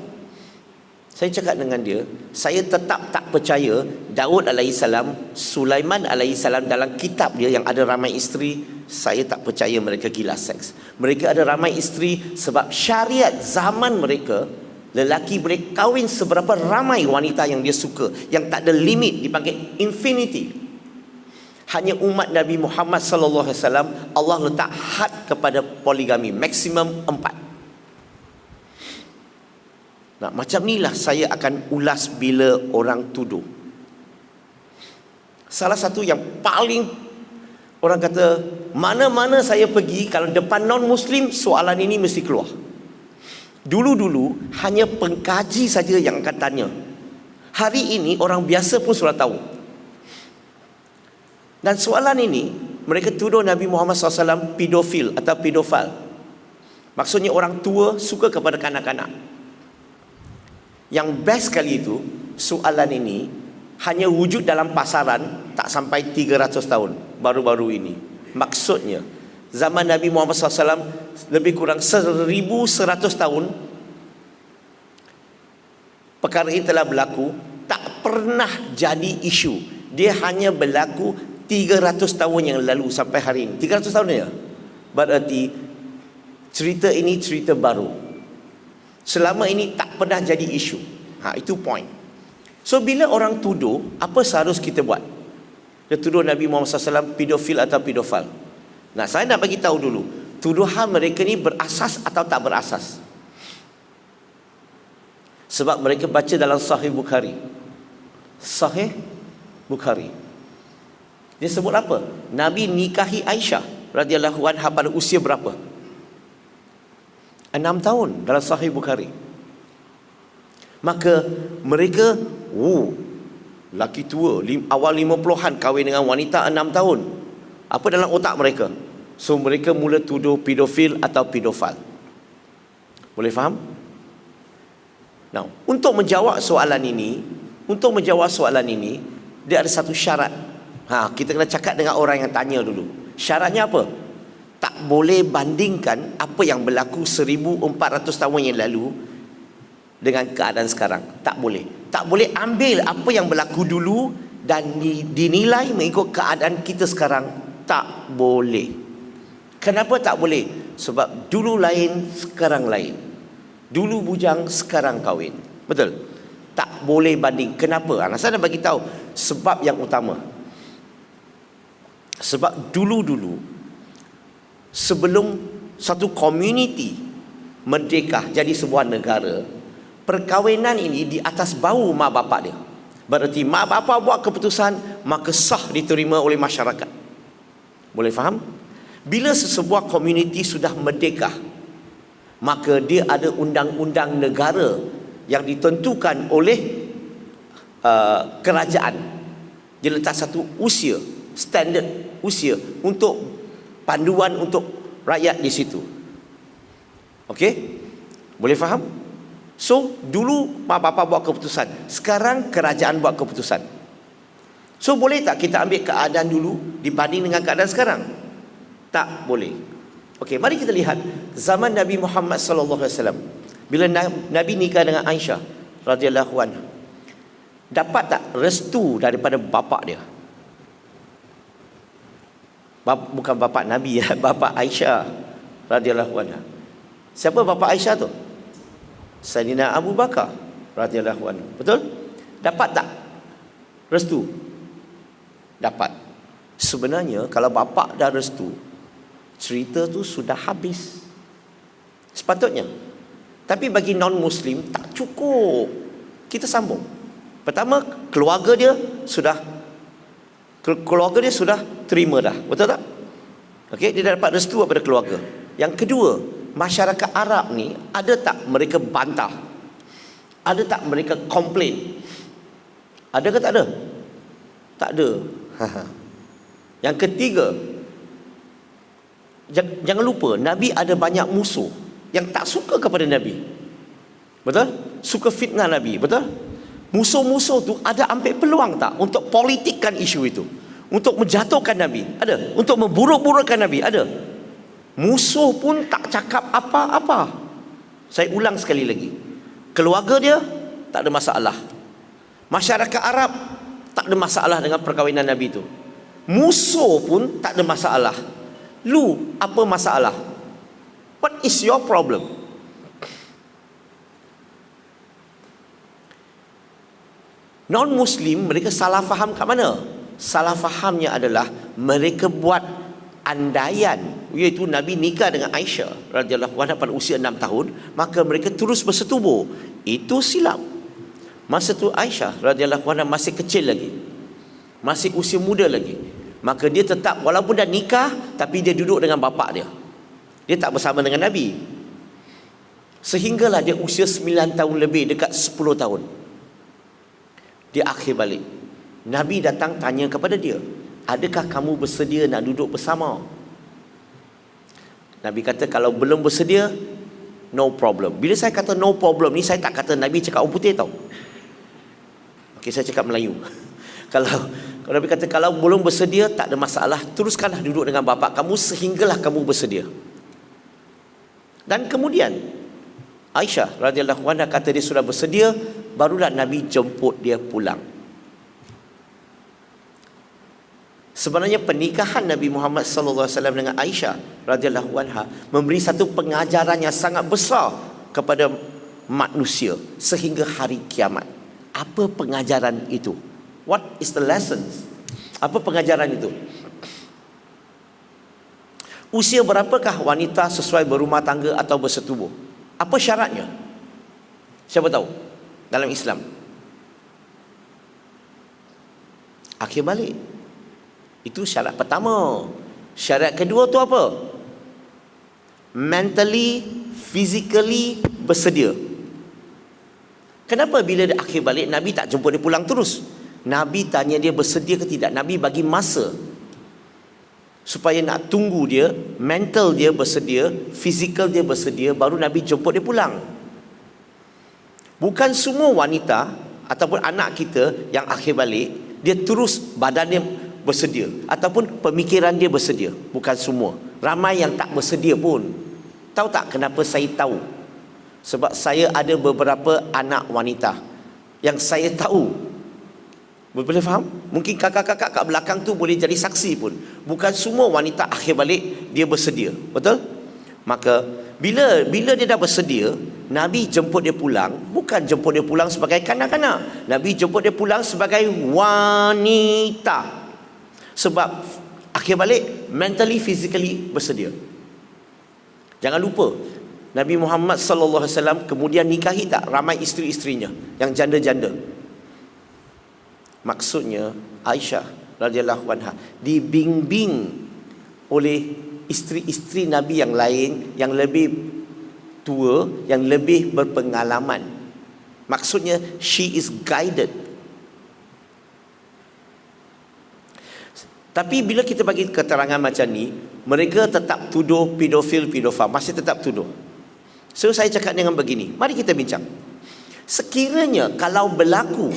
Saya cakap dengan dia, saya tetap tak percaya Daud alaihissalam, Sulaiman alaihissalam dalam kitab dia yang ada ramai isteri. Saya tak percaya mereka gila seks. Mereka ada ramai isteri sebab syariat zaman mereka, lelaki boleh kahwin seberapa ramai wanita yang dia suka, yang tak ada limit, dipanggil infinity. Hanya umat Nabi Muhammad sallallahu alaihi wasallam Allah letak had kepada poligami, maksimum 4. Nah, macam inilah saya akan ulas bila orang tuduh. Salah satu yang paling orang kata, mana-mana saya pergi, kalau depan non-Muslim, soalan ini mesti keluar. Dulu-dulu hanya pengkaji saja yang akan tanya. Hari ini orang biasa pun sudah tahu. Dan soalan ini, mereka tuduh Nabi Muhammad SAW pedofil atau pedofil. Maksudnya orang tua suka kepada kanak-kanak. Yang best kali itu, soalan ini hanya wujud dalam pasaran tak sampai 300 tahun baru-baru ini. Maksudnya, zaman Nabi Muhammad SAW lebih kurang 1100 tahun perkara ini telah berlaku, tak pernah jadi isu. Dia hanya berlaku 300 tahun yang lalu sampai hari ini. 300 tahun ya? Berarti cerita ini cerita baru. Selama ini tak pernah jadi isu. Itu point. So bila orang tuduh, apa seharus kita buat? Dia tuduh Nabi Muhammad SAW pedofil atau pedofil. Nah, saya nak bagi tahu dulu, tuduhan mereka ni berasas atau tak berasas? Sebab mereka baca dalam Sahih Bukhari. Sahih Bukhari. Dia sebut apa? Nabi nikahi Aisyah radhiyallahu anha pada usia berapa? 6 tahun dalam Sahih Bukhari. Maka mereka, laki tua, awal 50-an kahwin dengan wanita 6 tahun. Apa dalam otak mereka? So mereka mula tuduh pedofil atau pedofil. Boleh faham? Now, untuk menjawab soalan ini, dia ada satu syarat. Kita kena cakap dengan orang yang tanya dulu. Syaratnya apa? Tak boleh bandingkan apa yang berlaku 1400 tahun yang lalu dengan keadaan sekarang. Tak boleh. Tak boleh ambil apa yang berlaku dulu dan dinilai mengikut keadaan kita sekarang. Tak boleh. Kenapa tak boleh? Sebab dulu lain, sekarang lain. Dulu bujang, sekarang kahwin. Betul? Tak boleh banding. Kenapa? Saya nak bagi tahu sebab yang utama. Sebab dulu-dulu Sebelum satu komuniti merdeka jadi sebuah negara, perkahwinan ini di atas bau mak bapak dia. Berarti mak bapak buat keputusan, maka sah diterima oleh masyarakat. Boleh faham? Bila sesebuah komuniti sudah merdeka, maka dia ada undang-undang negara yang ditentukan oleh kerajaan. Dia letak satu usia, standard usia untuk panduan untuk rakyat di situ. Okey? Boleh faham? So, dulu mak bapak buat keputusan, sekarang kerajaan buat keputusan. So, boleh tak kita ambil keadaan dulu dibanding dengan keadaan sekarang? Tak boleh. Okey, mari kita lihat zaman Nabi Muhammad sallallahu alaihi wasallam. Bila Nabi nikah dengan Aisyah radhiyallahu anha, dapat tak restu daripada bapa dia? Bukan bapa Nabi ya, bapa Aisyah radhiyallahu anha. Siapa bapa Aisyah tu? Sayyidina Abu Bakar radhiyallahu anhu. Betul? Dapat tak restu? Dapat. Sebenarnya kalau bapa dah restu, cerita tu sudah habis. Sepatutnya. Tapi bagi non-Muslim tak cukup. Kita sambung. Pertama, keluarga dia sudah terima dah. Betul tak? Okey, dia dah dapat restu daripada keluarga. Yang kedua, masyarakat Arab ni ada tak mereka bantah? Ada tak mereka komplain? Ada ke tak ada? Tak ada. Yang ketiga, jangan lupa Nabi ada banyak musuh yang tak suka kepada Nabi. Betul? Suka fitnah Nabi. Betul? Musuh-musuh tu ada ambil peluang tak untuk politikkan isu itu, untuk menjatuhkan Nabi? Ada. Untuk memburuk-burukkan Nabi? Ada. Musuh pun tak cakap apa-apa. Saya ulang sekali lagi, keluarga dia tak ada masalah, masyarakat Arab tak ada masalah dengan perkahwinan Nabi itu. Musuh pun tak ada masalah. Lu apa masalah? What is your problem? Non-Muslim mereka salah faham kat mana? Salah fahamnya adalah mereka buat andaian, iaitu Nabi nikah dengan Aisyah radhiyallahu anha pada usia 6 tahun, maka mereka terus bersetubuh. Itu silap. Masa tu Aisyah radhiyallahu anha masih kecil lagi, masih usia muda lagi. Maka dia tetap, walaupun dah nikah, tapi dia duduk dengan bapa dia. Dia tak bersama dengan Nabi. Sehinggalah dia usia 9 tahun lebih, dekat 10 tahun. Dia akhir balik. Nabi datang tanya kepada dia, adakah kamu bersedia nak duduk bersama? Nabi kata, kalau belum bersedia, no problem. Bila saya kata no problem ni, saya tak kata Nabi cakap orang putih tau. Okey, saya cakap Melayu. Kalau Nabi kata, kalau belum bersedia, tak ada masalah, teruskanlah duduk dengan bapa kamu sehinggalah kamu bersedia. Dan kemudian Aisyah radhiyallahu anha kata dia sudah bersedia, barulah Nabi jemput dia pulang. Sebenarnya pernikahan Nabi Muhammad sallallahu alaihi wasallam dengan Aisyah radhiyallahu anha memberi satu pengajaran yang sangat besar kepada manusia sehingga hari kiamat. Apa pengajaran itu? What is the lessons? Apa pengajaran itu? Usia berapakah wanita sesuai berumah tangga atau bersetubuh? Apa syaratnya? Siapa tahu dalam Islam? Akhir balik. Itu syarat pertama. Syarat kedua tu apa? Mentally, physically bersedia. Kenapa bila dia akhir balik Nabi tak jemput dia pulang terus? Nabi tanya dia bersedia ke tidak. Nabi bagi masa supaya nak tunggu dia, mental dia bersedia, fizikal dia bersedia, baru Nabi jemput dia pulang. Bukan semua wanita ataupun anak kita yang akhir balik dia terus badannya bersedia ataupun pemikiran dia bersedia. Bukan semua. Ramai yang tak bersedia pun. Tahu tak kenapa saya tahu? Sebab saya ada beberapa anak wanita yang saya tahu. Boleh faham? Mungkin kakak-kakak kat belakang tu boleh jadi saksi pun. Bukan semua wanita akhir balik dia bersedia. Betul? Maka bila dia dah bersedia, Nabi jemput dia pulang. Bukan jemput dia pulang sebagai kanak-kanak. Nabi jemput dia pulang sebagai wanita. Sebab akhir balik mentally, physically bersedia. Jangan lupa, Nabi Muhammad sallallahu alaihi wasallam kemudian nikahi tak ramai isteri-isterinya yang janda-janda. Maksudnya Aisyah radhiyallahu anha dibimbing oleh isteri-isteri Nabi yang lain yang lebih tua, yang lebih berpengalaman. Maksudnya she is guided. Tapi bila kita bagi keterangan macam ni, mereka tetap tuduh pedofil, masih tetap tuduh. So saya cakap dengan begini, mari kita bincang. Sekiranya kalau berlaku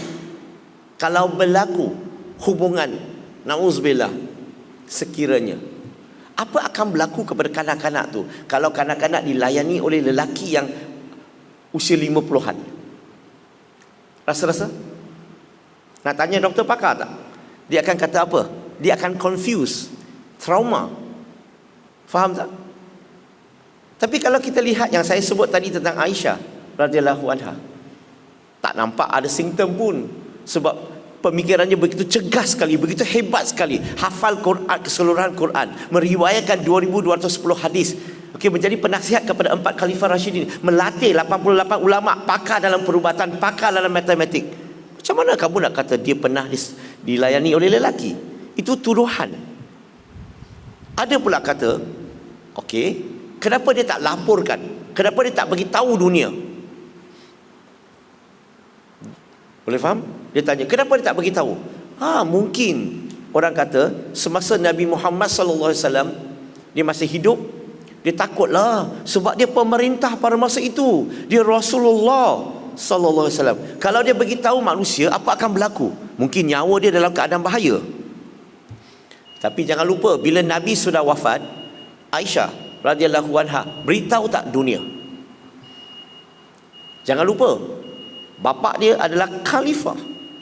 hubungan, na'udzubillah, sekiranya, apa akan berlaku kepada kanak-kanak tu kalau kanak-kanak dilayani oleh lelaki yang usia 50-an? Rasa-rasa? Nak tanya doktor pakar tak? Dia akan kata apa? Dia akan confuse, trauma. Faham tak? Tapi kalau kita lihat yang saya sebut tadi tentang Aisyah radhiyallahu anha, tak nampak ada simptom pun, sebab pemikirannya begitu cergas sekali, begitu hebat sekali, hafal Quran, keseluruhan Quran, meriwayatkan 2210 hadis. Okey, menjadi penasihat kepada 4 khalifah Rashidin, melatih 88 ulama, pakar dalam perubatan, pakar dalam matematik. Macam mana kamu nak kata dia pernah dilayani oleh lelaki? Itu tuduhan. Ada pula kata, okey, kenapa dia tak laporkan? Kenapa dia tak bagi tahu dunia? Boleh faham? Dia tanya, kenapa dia tak bagi tahu? Mungkin orang kata semasa Nabi Muhammad sallallahu alaihi wasallam dia masih hidup, dia takutlah sebab dia pemerintah pada masa itu. Dia Rasulullah sallallahu alaihi wasallam. Kalau dia bagi tahu manusia, apa akan berlaku? Mungkin nyawa dia dalam keadaan bahaya. Tapi jangan lupa, bila Nabi sudah wafat, Aisyah radhiyallahu anha beritahu tak dunia? Jangan lupa, bapa dia adalah khalifah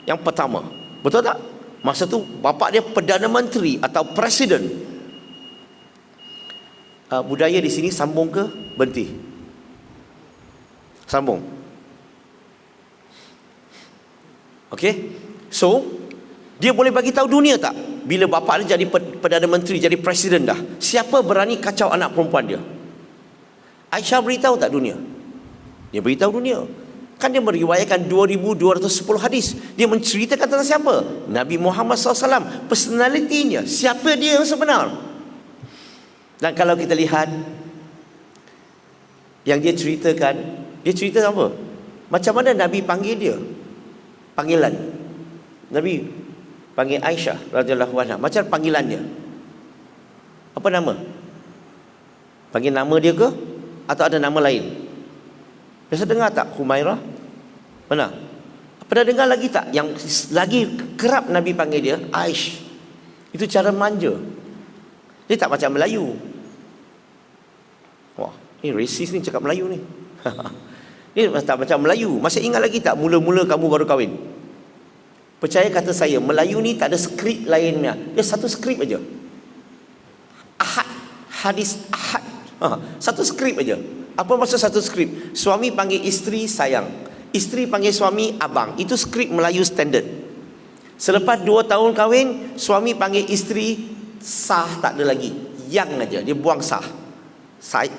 yang pertama. Betul tak? Masa tu bapa dia Perdana Menteri atau Presiden. Budaya di sini sambung ke berhenti? Sambung. Okey. So, dia boleh bagi tahu dunia tak? Bila bapa dia jadi Perdana Menteri, jadi Presiden dah, siapa berani kacau anak perempuan dia? Aisyah beritahu tak dunia? Dia beritahu dunia. Kan dia meriwayatkan 2210 hadis. Dia menceritakan tentang siapa? Nabi Muhammad SAW, personalitinya, siapa dia yang sebenar. Dan kalau kita lihat yang dia ceritakan, dia cerita apa? Macam mana Nabi panggil dia? Panggilan Nabi panggil Aisyah radhiyallahu anha, macam panggilannya. Apa nama? Panggil nama dia ke? Atau ada nama lain? Biasa dengar tak Humairah? Mana? Pernah dengar lagi tak yang lagi kerap Nabi panggil dia? Aish. Itu cara manja. Dia tak macam Melayu. Wah, ni racist ni cakap Melayu ni. Dia tak macam Melayu. Masih ingat lagi tak mula-mula kamu baru kahwin? Percaya kata saya, Melayu ni tak ada skrip lainnya. Dia satu skrip aja. Ahad, hadis ahad. Satu skrip aja. Apa maksud satu skrip? Suami panggil isteri sayang, isteri panggil suami abang. Itu skrip Melayu standard. Selepas 2 tahun kahwin, suami panggil isteri sah, tak ada lagi. Yang aja, dia buang sah.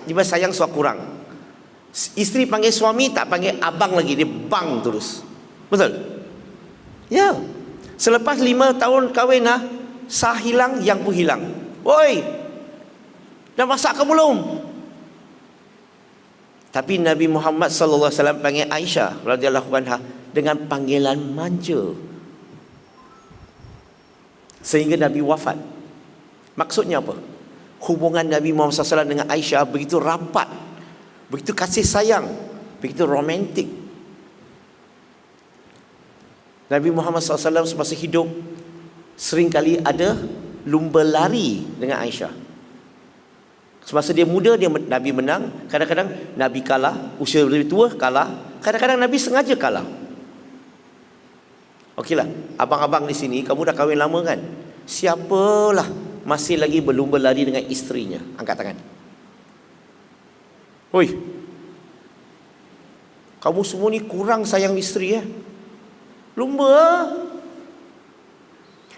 Dia sayang suap kurang. Isteri panggil suami, tak panggil abang lagi, dia bang terus. Betul? Ya. Selepas 5 tahun kahwin sah hilang, yang pun hilang. Oi, dah masak ke belum? Tapi Nabi Muhammad sallallahu alaihi wasallam panggil Aisyah radhiyallahu anha dengan panggilan manja, sehingga Nabi wafat. Maksudnya apa? Hubungan Nabi Muhammad SAW dengan Aisyah begitu rapat, begitu kasih sayang, begitu romantik. Nabi Muhammad SAW semasa hidup seringkali ada lumba lari dengan Aisyah. Semasa dia muda, Nabi menang. Kadang-kadang Nabi kalah. Usia lebih tua kalah. Kadang-kadang Nabi sengaja kalah. Okeylah, abang-abang di sini, kamu dah kahwin lama kan? Siapalah masih lagi berlumba lari dengan isterinya? Angkat tangan. Oi, kamu semua ni kurang sayang isteri Lumba.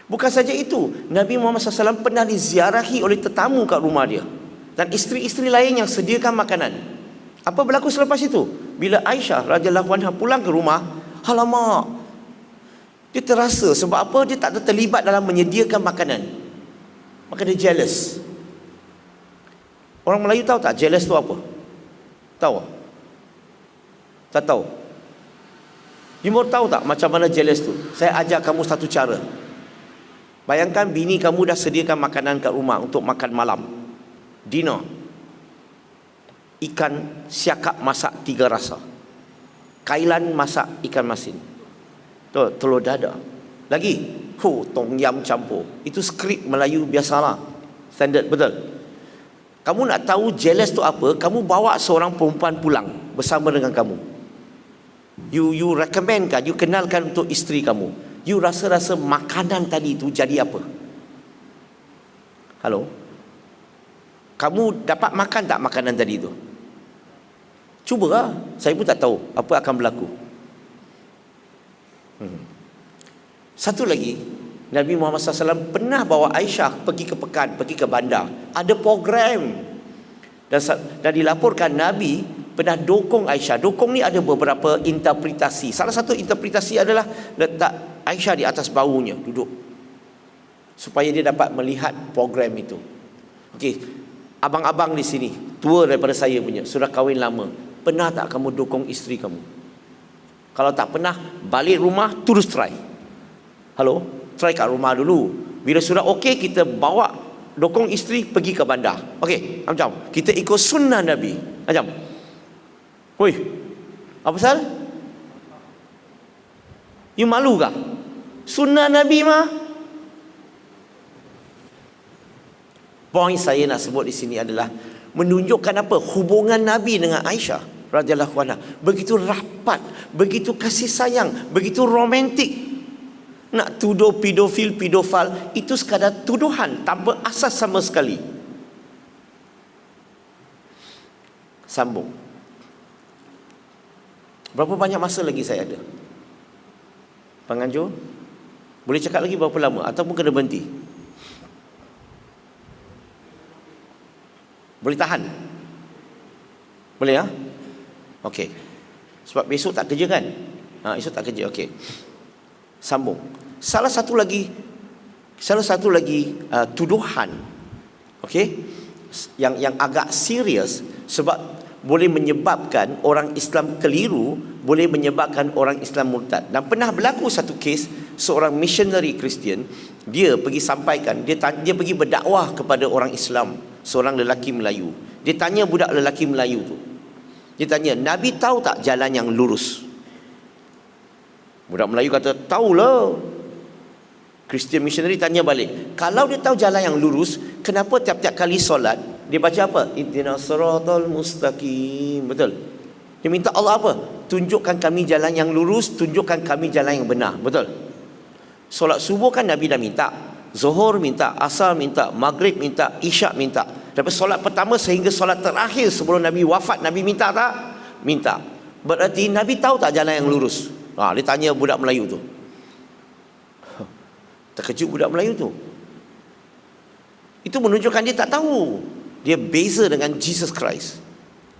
Bukan saja itu, Nabi Muhammad SAW pernah diziarahi oleh tetamu kat rumah dia. dan isteri-isteri lain yang sediakan makanan. Apa berlaku selepas itu? Bila Aisyah radhiyallahu anha pulang ke rumah, alamak, dia terasa. Sebab apa? Dia tak terlibat dalam menyediakan makanan. Maka dia jealous. Orang Melayu tahu tak jealous tu apa? Tahu? Tak tahu? You tahu tak macam mana jealous tu? Saya ajak kamu satu cara. Bayangkan bini kamu dah sediakan makanan kat rumah untuk makan malam, dinner. Ikan siakap masak 3 rasa, kailan masak ikan masin, telur dadah, lagi tom yam campur. Itu skrip Melayu biasalah, standard, betul. Kamu nak tahu jealous tu apa? Kamu bawa seorang perempuan pulang bersama dengan kamu. You recommend kan, you kenalkan untuk isteri kamu. You rasa-rasa makanan tadi tu jadi apa? Halo? Kamu dapat makan tak makanan tadi tu? Cubalah. Saya pun tak tahu apa akan berlaku. Satu lagi, Nabi Muhammad SAW pernah bawa Aisyah pergi ke pekan, pergi ke bandar. Ada program. Dan dilaporkan Nabi pernah dokong Aisyah. Dokong ni ada beberapa interpretasi. Salah satu interpretasi adalah letak Aisyah di atas bahunya, duduk, supaya dia dapat melihat program itu. Okey, abang-abang di sini, tua daripada saya punya, sudah kahwin lama. Pernah tak kamu dokong isteri kamu? Kalau tak pernah, balik rumah terus try. Halo? Try kat rumah dulu. Bila sudah okey, kita bawa dokong isteri pergi ke bandar. Okey, macam kita ikut sunnah Nabi. Macam, oi, apa pasal? You malu kah? Sunnah Nabi mah. Poin saya nak sebut di sini adalah menunjukkan apa? Hubungan Nabi dengan Aisyah radhiyallahu anha begitu rapat, begitu kasih sayang, begitu romantik. Nak tuduh pedofil itu sekadar tuduhan tanpa asas sama sekali. Sambung. Berapa banyak masa lagi saya ada? Penganjur, boleh cakap lagi berapa lama ataupun kena berhenti? Boleh tahan? Boleh ya? Okey. Sebab besok tak kerja kan? Esok tak kerja. Okey. Sambung. Salah satu lagi tuduhan, okey, yang agak serius, sebab boleh menyebabkan orang Islam keliru, boleh menyebabkan orang Islam murtad. Dan pernah berlaku satu kes, seorang missionary Kristian, dia pergi sampaikan, dia pergi berdakwah kepada orang Islam, seorang lelaki Melayu. Dia tanya budak lelaki Melayu tu, dia tanya, Nabi tahu tak jalan yang lurus? Budak Melayu kata, tahulah. Christian missionary tanya balik, kalau dia tahu jalan yang lurus, kenapa tiap-tiap kali solat dia baca apa? Ihdinas siratal mustaqim. Betul? Dia minta Allah apa? Tunjukkan kami jalan yang lurus, tunjukkan kami jalan yang benar. Betul? Solat subuh kan Nabi dah minta, Zuhur minta, Asar minta, Maghrib minta, Isyak minta. Daripada solat pertama sehingga solat terakhir sebelum Nabi wafat, Nabi minta tak? Minta. Berarti Nabi tahu tak jalan yang lurus? Dia tanya budak Melayu tu. Terkejut budak Melayu tu. Itu menunjukkan dia tak tahu. Dia beza dengan Jesus Christ.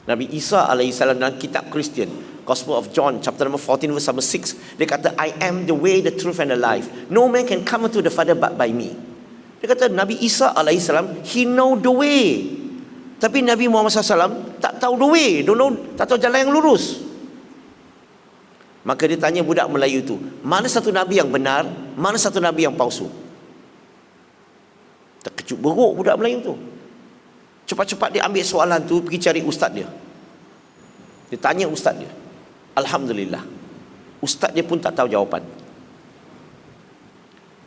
Nabi Isa alaihissalam dalam kitab Kristian, Gospel of John chapter number 14 verse number 6, dia kata, I am the way, the truth and the life. No man can come unto the Father but by me. Dia kata Nabi Isa alaihissalam, he know the way. Tapi Nabi Muhammad SAW tak tahu the way, tak tahu jalan yang lurus. Maka dia tanya budak Melayu tu, mana satu Nabi yang benar, mana satu Nabi yang palsu? Terkejut beruk budak Melayu tu. Cepat-cepat dia ambil soalan tu, pergi cari ustaz dia. Dia tanya ustaz dia. Alhamdulillah, ustaz dia pun tak tahu jawapan.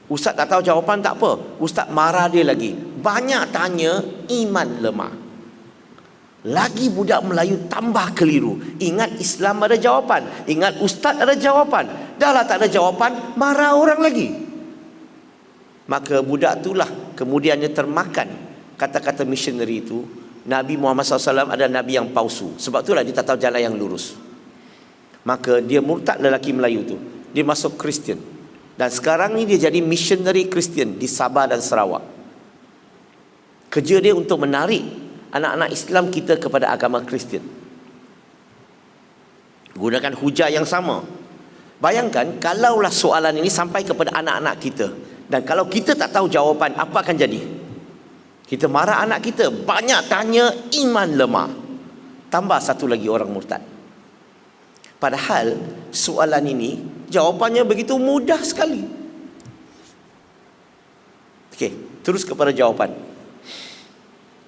Ustaz tak tahu jawapan, tak apa. Ustaz marah dia lagi. Banyak tanya, iman lemah. Lagi budak Melayu tambah keliru. Ingat Islam ada jawapan, ingat ustaz ada jawapan. Dahlah tak ada jawapan, marah orang lagi. Maka budak itulah kemudiannya termakan kata-kata missionary itu, Nabi Muhammad SAW adalah Nabi yang palsu. Sebab itulah dia tak tahu jalan yang lurus. Maka dia murtad lelaki Melayu tu. Dia masuk Kristian. Dan sekarang ni dia jadi missionary Kristian di Sabah dan Sarawak. Kerja dia untuk menarik anak-anak Islam kita kepada agama Kristian. Gunakan hujah yang sama. Bayangkan kalaulah soalan ini sampai kepada anak-anak kita, dan kalau kita tak tahu jawapan, apa akan jadi? Kita marah anak kita, banyak tanya, iman lemah. Tambah satu lagi orang murtad. Padahal soalan ini jawapannya begitu mudah sekali. Okey, terus kepada jawapan.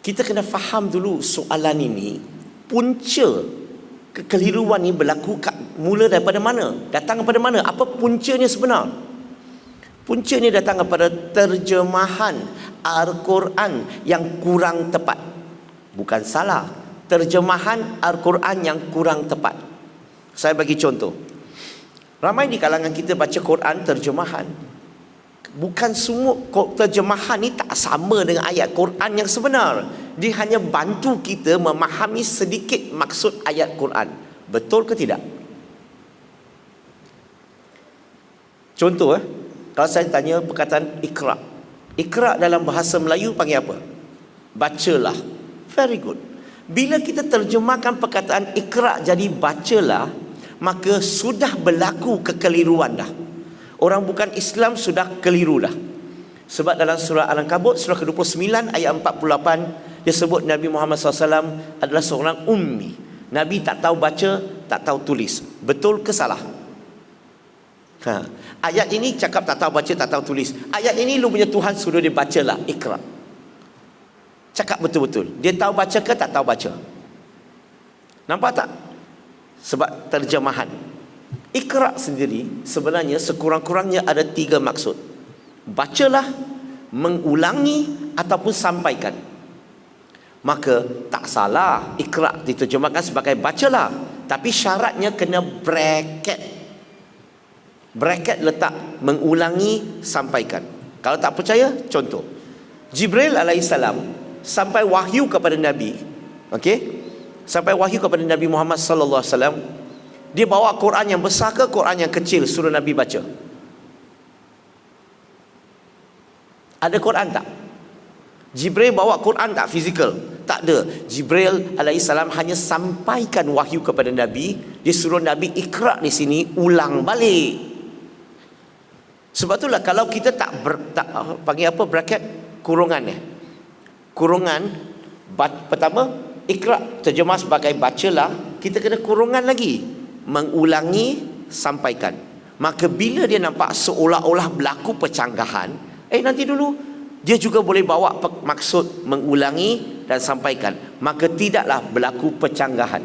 Kita kena faham dulu soalan ini, punca kekeliruan ini berlaku mula daripada mana? Datang daripada mana? Apa puncanya sebenar? Puncanya datang daripada terjemahan Al-Quran yang kurang tepat. Bukan salah, terjemahan Al-Quran yang kurang tepat. Saya bagi contoh. Ramai di kalangan kita baca Quran terjemahan. Bukan semua terjemahan ni tak sama dengan ayat Quran yang sebenar. Dia hanya bantu kita memahami sedikit maksud ayat Quran. Betul ke tidak? Contoh, kalau saya tanya perkataan Iqra. Iqra dalam bahasa Melayu panggil apa? Bacalah. Very good. Bila kita terjemahkan perkataan Iqra jadi bacalah, maka sudah berlaku kekeliruan dah. Orang bukan Islam sudah keliru dah. Sebab dalam surah Al-Ankabut, surah ke-29 ayat 48, dia sebut Nabi Muhammad SAW adalah seorang ummi. Nabi tak tahu baca, tak tahu tulis. Betul ke salah? Ayat ini cakap tak tahu baca, tak tahu tulis. Ayat ini lu punya Tuhan suruh dia bacalah, Iqra. Cakap betul-betul. Dia tahu baca ke tak tahu baca? Nampak tak? Sebab terjemahan. Iqra sendiri sebenarnya sekurang-kurangnya ada 3 maksud. Bacalah, mengulangi ataupun sampaikan. Maka tak salah Iqra diterjemahkan sebagai bacalah, tapi syaratnya kena bracket. Bracket letak mengulangi, sampaikan. Kalau tak percaya, contoh. Jibril alaihissalam sampai wahyu kepada Nabi, okey? Sampai wahyu kepada Nabi Muhammad sallallahu alaihi wasallam, dia bawa Quran yang besar ke Quran yang kecil suruh Nabi baca? Ada Quran tak? Jibril bawa Quran tak fizikal? Tak ada. Jibril alaihissalam hanya sampaikan wahyu kepada Nabi. Dia suruh Nabi Iqra di sini, ulang balik. Sebab itulah kalau kita tak panggil apa bracket, kurungan kurungan pertama Iqra terjemah sebagai bacalah, kita kena kurungan lagi mengulangi, sampaikan. Maka bila dia nampak seolah-olah berlaku percanggahan, nanti dulu dia juga boleh bawa maksud mengulangi dan sampaikan, maka tidaklah berlaku percanggahan.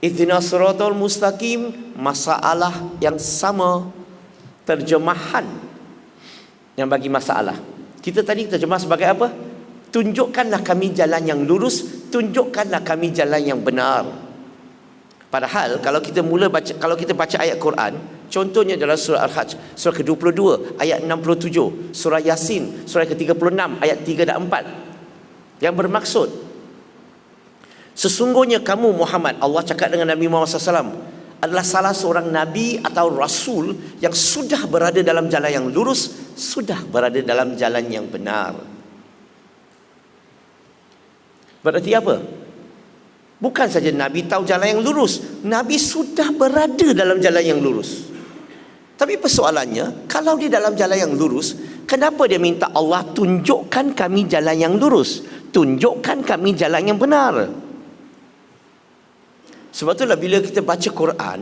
Ihdinas siratal mustaqim, masalah yang sama, terjemahan yang bagi masalah. Kita tadi terjemah sebagai apa? Tunjukkanlah kami jalan yang lurus, tunjukkanlah kami jalan yang benar. Padahal kalau kita baca ayat Quran, contohnya dalam surah Al-Hajj, surah ke-22 ayat 67, surah Yasin surah ke-36 ayat 3 dan 4, yang bermaksud sesungguhnya kamu Muhammad, Allah cakap dengan Nabi Muhammad SAW, adalah salah seorang nabi atau rasul yang sudah berada dalam jalan yang lurus, sudah berada dalam jalan yang benar. Berarti apa? Bukan saja Nabi tahu jalan yang lurus, Nabi sudah berada dalam jalan yang lurus. Tapi persoalannya, kalau dia dalam jalan yang lurus, kenapa dia minta Allah tunjukkan kami jalan yang lurus, tunjukkan kami jalan yang benar? Sebab itulah bila kita baca Quran,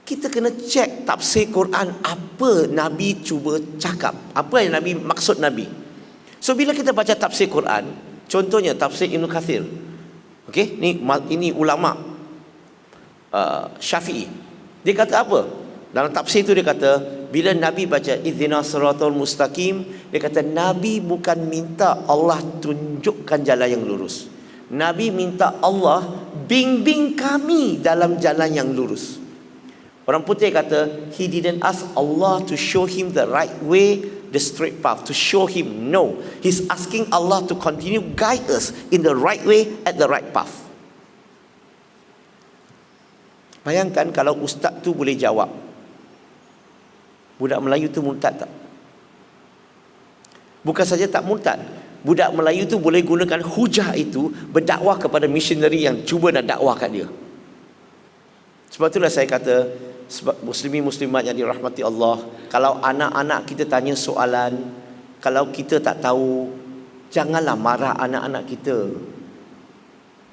kita kena cek tafsir Quran, apa Nabi cuba cakap, apa yang Nabi maksud Nabi. So bila kita baca tafsir Quran, contohnya tafsir Ibn Kathir, okey, ini ulama Syafi'i. Dia kata apa? Dalam tafsir itu dia kata, bila Nabi baca ihdinas siratal mustaqim, dia kata Nabi bukan minta Allah tunjukkan jalan yang lurus. Nabi minta Allah bimbing kami dalam jalan yang lurus. Orang putih kata, he didn't ask Allah to show him the right way, the straight path, to show him. No, he's asking Allah to continue guide us in the right way, at the right path. Bayangkan kalau ustaz tu boleh jawab, budak Melayu tu murtad tak? Bukan saja tak murtad, budak Melayu tu boleh gunakan hujah itu berdakwah kepada missionary yang cuba nak dakwah kat dia. Sebab itulah saya kata, sebab muslimin-muslimat yang dirahmati Allah, kalau anak-anak kita tanya soalan, kalau kita tak tahu, janganlah marah anak-anak kita.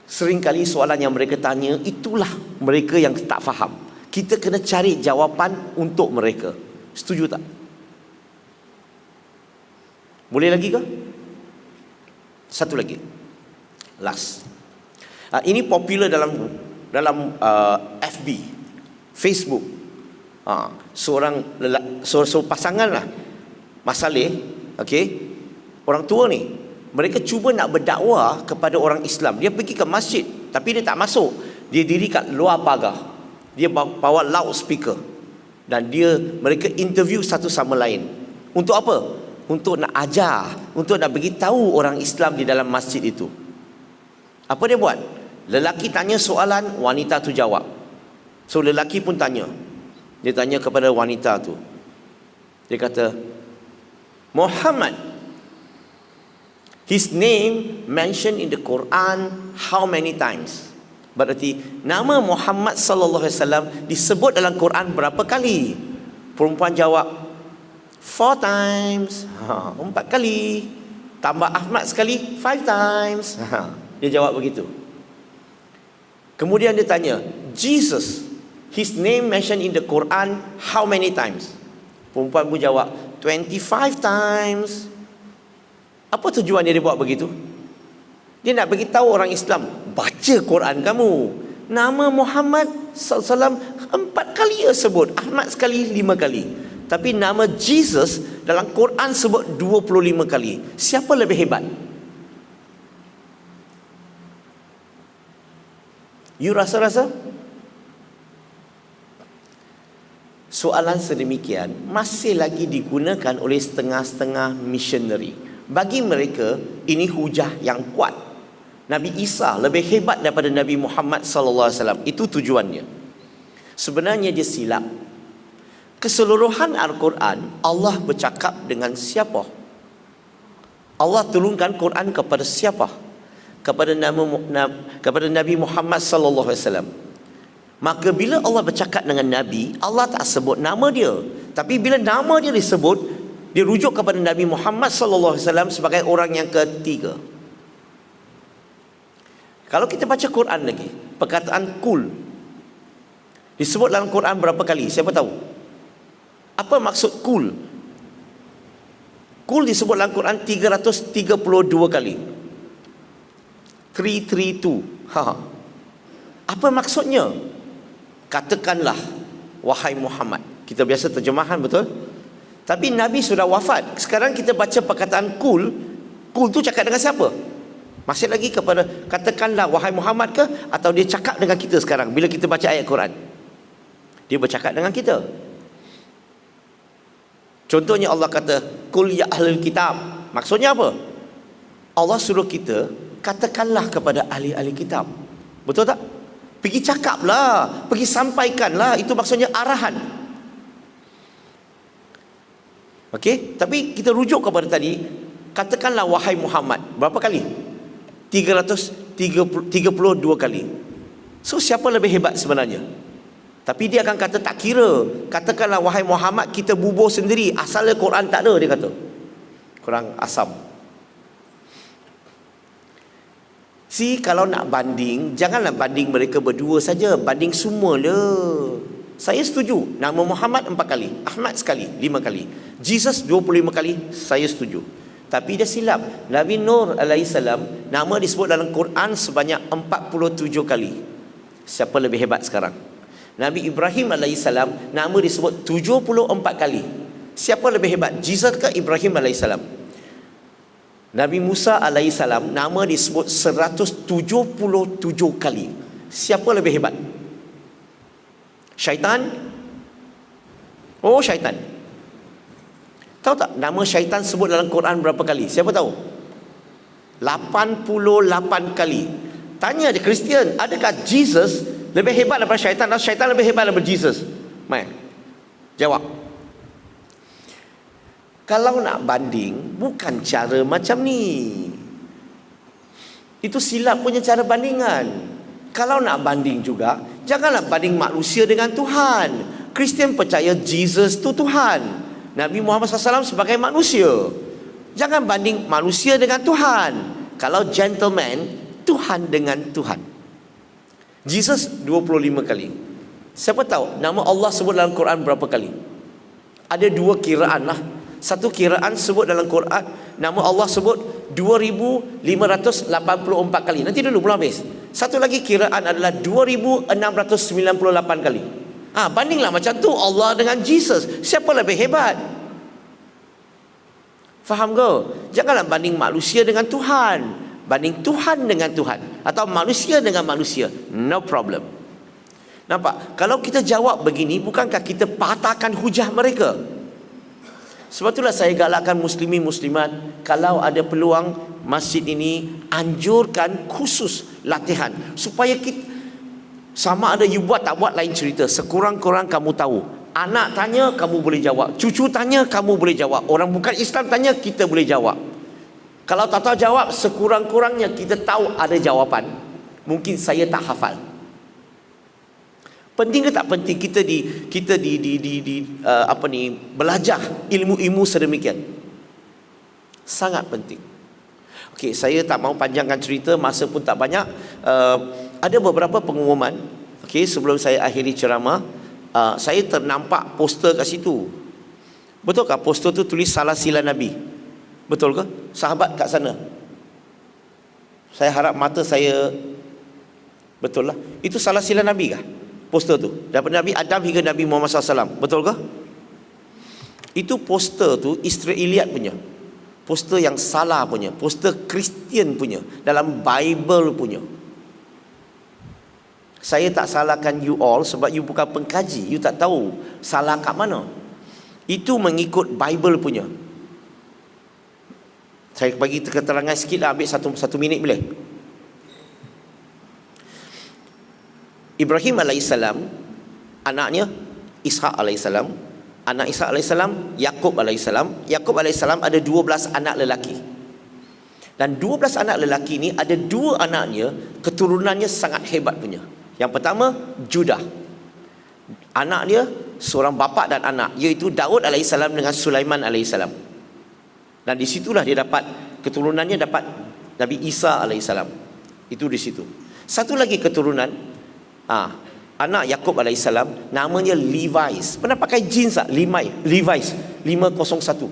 Seringkali soalan yang mereka tanya, itulah mereka yang tak faham. Kita kena cari jawapan untuk mereka. Setuju tak? Boleh lagi ke? Satu lagi. Last. Ini popular dalam FB, Facebook. Seorang pasangan lah, Mas Saleh, okey. Orang tua ni, mereka cuba nak berdakwah kepada orang Islam. Dia pergi ke masjid, tapi dia tak masuk. Dia diri kat luar pagar. Dia bawa loudspeaker. Dan mereka interview satu sama lain. Untuk apa? Untuk nak ajar, untuk nak bagi tahu orang Islam di dalam masjid itu. Apa dia buat? Lelaki tanya soalan, wanita tu jawab. So lelaki pun tanya. Dia tanya kepada wanita tu. Dia kata, Muhammad, his name mentioned in the Quran how many times? Berarti nama Muhammad sallallahu alaihi wasallam disebut dalam Quran berapa kali? Perempuan jawab 4 times. 4 kali. Tambah Ahmad sekali 5 times. Dia jawab begitu. Kemudian dia tanya, Jesus, his name mentioned in the Quran how many times? Perempuan pun jawab 25 times. Apa tujuan dia buat begitu? Dia nak bagi tahu orang Islam, baca Quran kamu. Nama Muhammad SAW 4 kali sebut, Ahmad sekali 5 kali. Tapi nama Jesus dalam Quran sebut 25 kali. Siapa lebih hebat? You rasa-rasa? Soalan sedemikian masih lagi digunakan oleh setengah-setengah missionary. Bagi mereka, ini hujah yang kuat. Nabi Isa lebih hebat daripada Nabi Muhammad sallallahu alaihi wasallam. Itu tujuannya. Sebenarnya dia silap. Keseluruhan Al-Quran, Allah bercakap dengan siapa? Allah turunkan Quran kepada siapa? Kepada Nabi Muhammad sallallahu alaihi wasallam. Maka bila Allah bercakap dengan Nabi, Allah tak sebut nama dia. Tapi bila nama dia disebut, dia rujuk kepada Nabi Muhammad sallallahu alaihi wasallam sebagai orang yang ketiga. Kalau kita baca Quran lagi, perkataan kul disebut dalam Quran berapa kali? Siapa tahu? Apa maksud kul? Kul disebut dalam Quran 332 kali. 332. Apa maksudnya? Katakanlah, wahai Muhammad. Kita biasa terjemahan, betul? Tapi Nabi sudah wafat. Sekarang kita baca perkataan kul. Kul tu cakap dengan siapa? Masih lagi kepada katakanlah wahai Muhammad ke? Atau dia cakap dengan kita sekarang bila kita baca ayat Quran? Dia bercakap dengan kita. Contohnya Allah kata kul ya ahlul kitab. Maksudnya apa? Allah suruh kita katakanlah kepada ahli-ahli kitab. Betul tak? Pergi cakaplah, pergi sampaikanlah. Itu maksudnya arahan. Okey, tapi kita rujuk kepada tadi, katakanlah wahai Muhammad. Berapa kali? 332 kali. So siapa lebih hebat sebenarnya? Tapi dia akan kata tak kira. Katakanlah wahai Muhammad, kita bubuh sendiri. Asalnya Quran tak ada, dia kata. Kurang asam. Kalau nak banding, janganlah banding mereka berdua saja, banding semua lah. Saya setuju nama Muhammad 4 kali, Ahmad sekali 5 kali, Jesus 25 kali. Saya setuju. Tapi dia silap. Nabi Nur alaihissalam nama disebut dalam Quran sebanyak 47 kali. Siapa lebih hebat sekarang? Nabi Ibrahim alaihissalam nama disebut 74 kali. Siapa lebih hebat? Jesus ke Ibrahim alaihissalam? Nabi Musa alaihissalam nama disebut 177 kali. Siapa lebih hebat? Syaitan? Oh, syaitan. Tahu tak nama syaitan sebut dalam Quran berapa kali? Siapa tahu? 88 kali. Tanya dia Kristian, adakah Jesus lebih hebat daripada syaitan atau syaitan lebih hebat daripada Jesus? Mai. Jawab. Kalau nak banding, bukan cara macam ni. Itu silap punya cara bandingan. Kalau nak banding juga, janganlah banding manusia dengan Tuhan. Kristian percaya Jesus tu Tuhan, Nabi Muhammad SAW sebagai manusia. Jangan banding manusia dengan Tuhan. Kalau gentleman, Tuhan dengan Tuhan. Jesus 25 kali. Siapa tahu nama Allah sebut dalam Quran berapa kali? Ada dua kiraan lah. Satu kiraan sebut dalam Quran, nama Allah sebut 2584 kali. Nanti dulu belum habis. Satu lagi kiraan adalah 2698 kali. Bandinglah macam tu Allah dengan Jesus. Siapa lebih hebat? Faham ke? Janganlah banding manusia dengan Tuhan. Banding Tuhan dengan Tuhan. Atau manusia dengan manusia. No problem. Nampak? Kalau kita jawab begini, bukankah kita patahkan hujah mereka? Sebab itulah saya galakkan muslimin muslimat, kalau ada peluang masjid ini anjurkan khusus latihan supaya kita, sama ada you buat tak buat lain cerita, sekurang-kurang kamu tahu. Anak tanya kamu boleh jawab, cucu tanya kamu boleh jawab, orang bukan Islam tanya kita boleh jawab. Kalau tak tahu jawab, sekurang-kurangnya kita tahu ada jawapan. Mungkin saya tak hafal. Penting ke tak penting kita belajar ilmu-ilmu sedemikian? Sangat penting. Okey, saya tak mahu panjangkan cerita, masa pun tak banyak. Ada beberapa pengumuman. Okey, sebelum saya akhiri ceramah, saya ternampak poster kat situ. Betulkah poster tu tulis salah sila Nabi? Betul ke? Sahabat kat sana. Saya harap mata saya betul lah. Itu salah sila Nabi kah? Poster tu daripada Nabi Adam hingga Nabi Muhammad SAW. Betul ke? Itu poster tu Israeliat punya, poster yang salah punya, poster Kristian punya, dalam Bible punya. Saya tak salahkan you all sebab you bukan pengkaji, you tak tahu salah kat mana. Itu mengikut Bible punya. Saya bagi keterangan sikit lah, ambil satu minit boleh? Ibrahim alaihissalam, anaknya Ishak alaihissalam, anak Ishak alaihissalam Yakub alaihissalam. Yakub alaihissalam ada 12 anak lelaki. Dan 12 anak lelaki ni ada dua anaknya keturunannya sangat hebat punya. Yang pertama Judah. Anak dia seorang bapa dan anak, iaitu Daud alaihissalam dengan Sulaiman alaihissalam. Dan di situlah dia dapat keturunannya, dapat Nabi Isa alaihissalam. Itu di situ. Satu lagi keturunan anak Yakub alaihissalam namanya Levi's. Pernah pakai jeans tak? Levi's 501.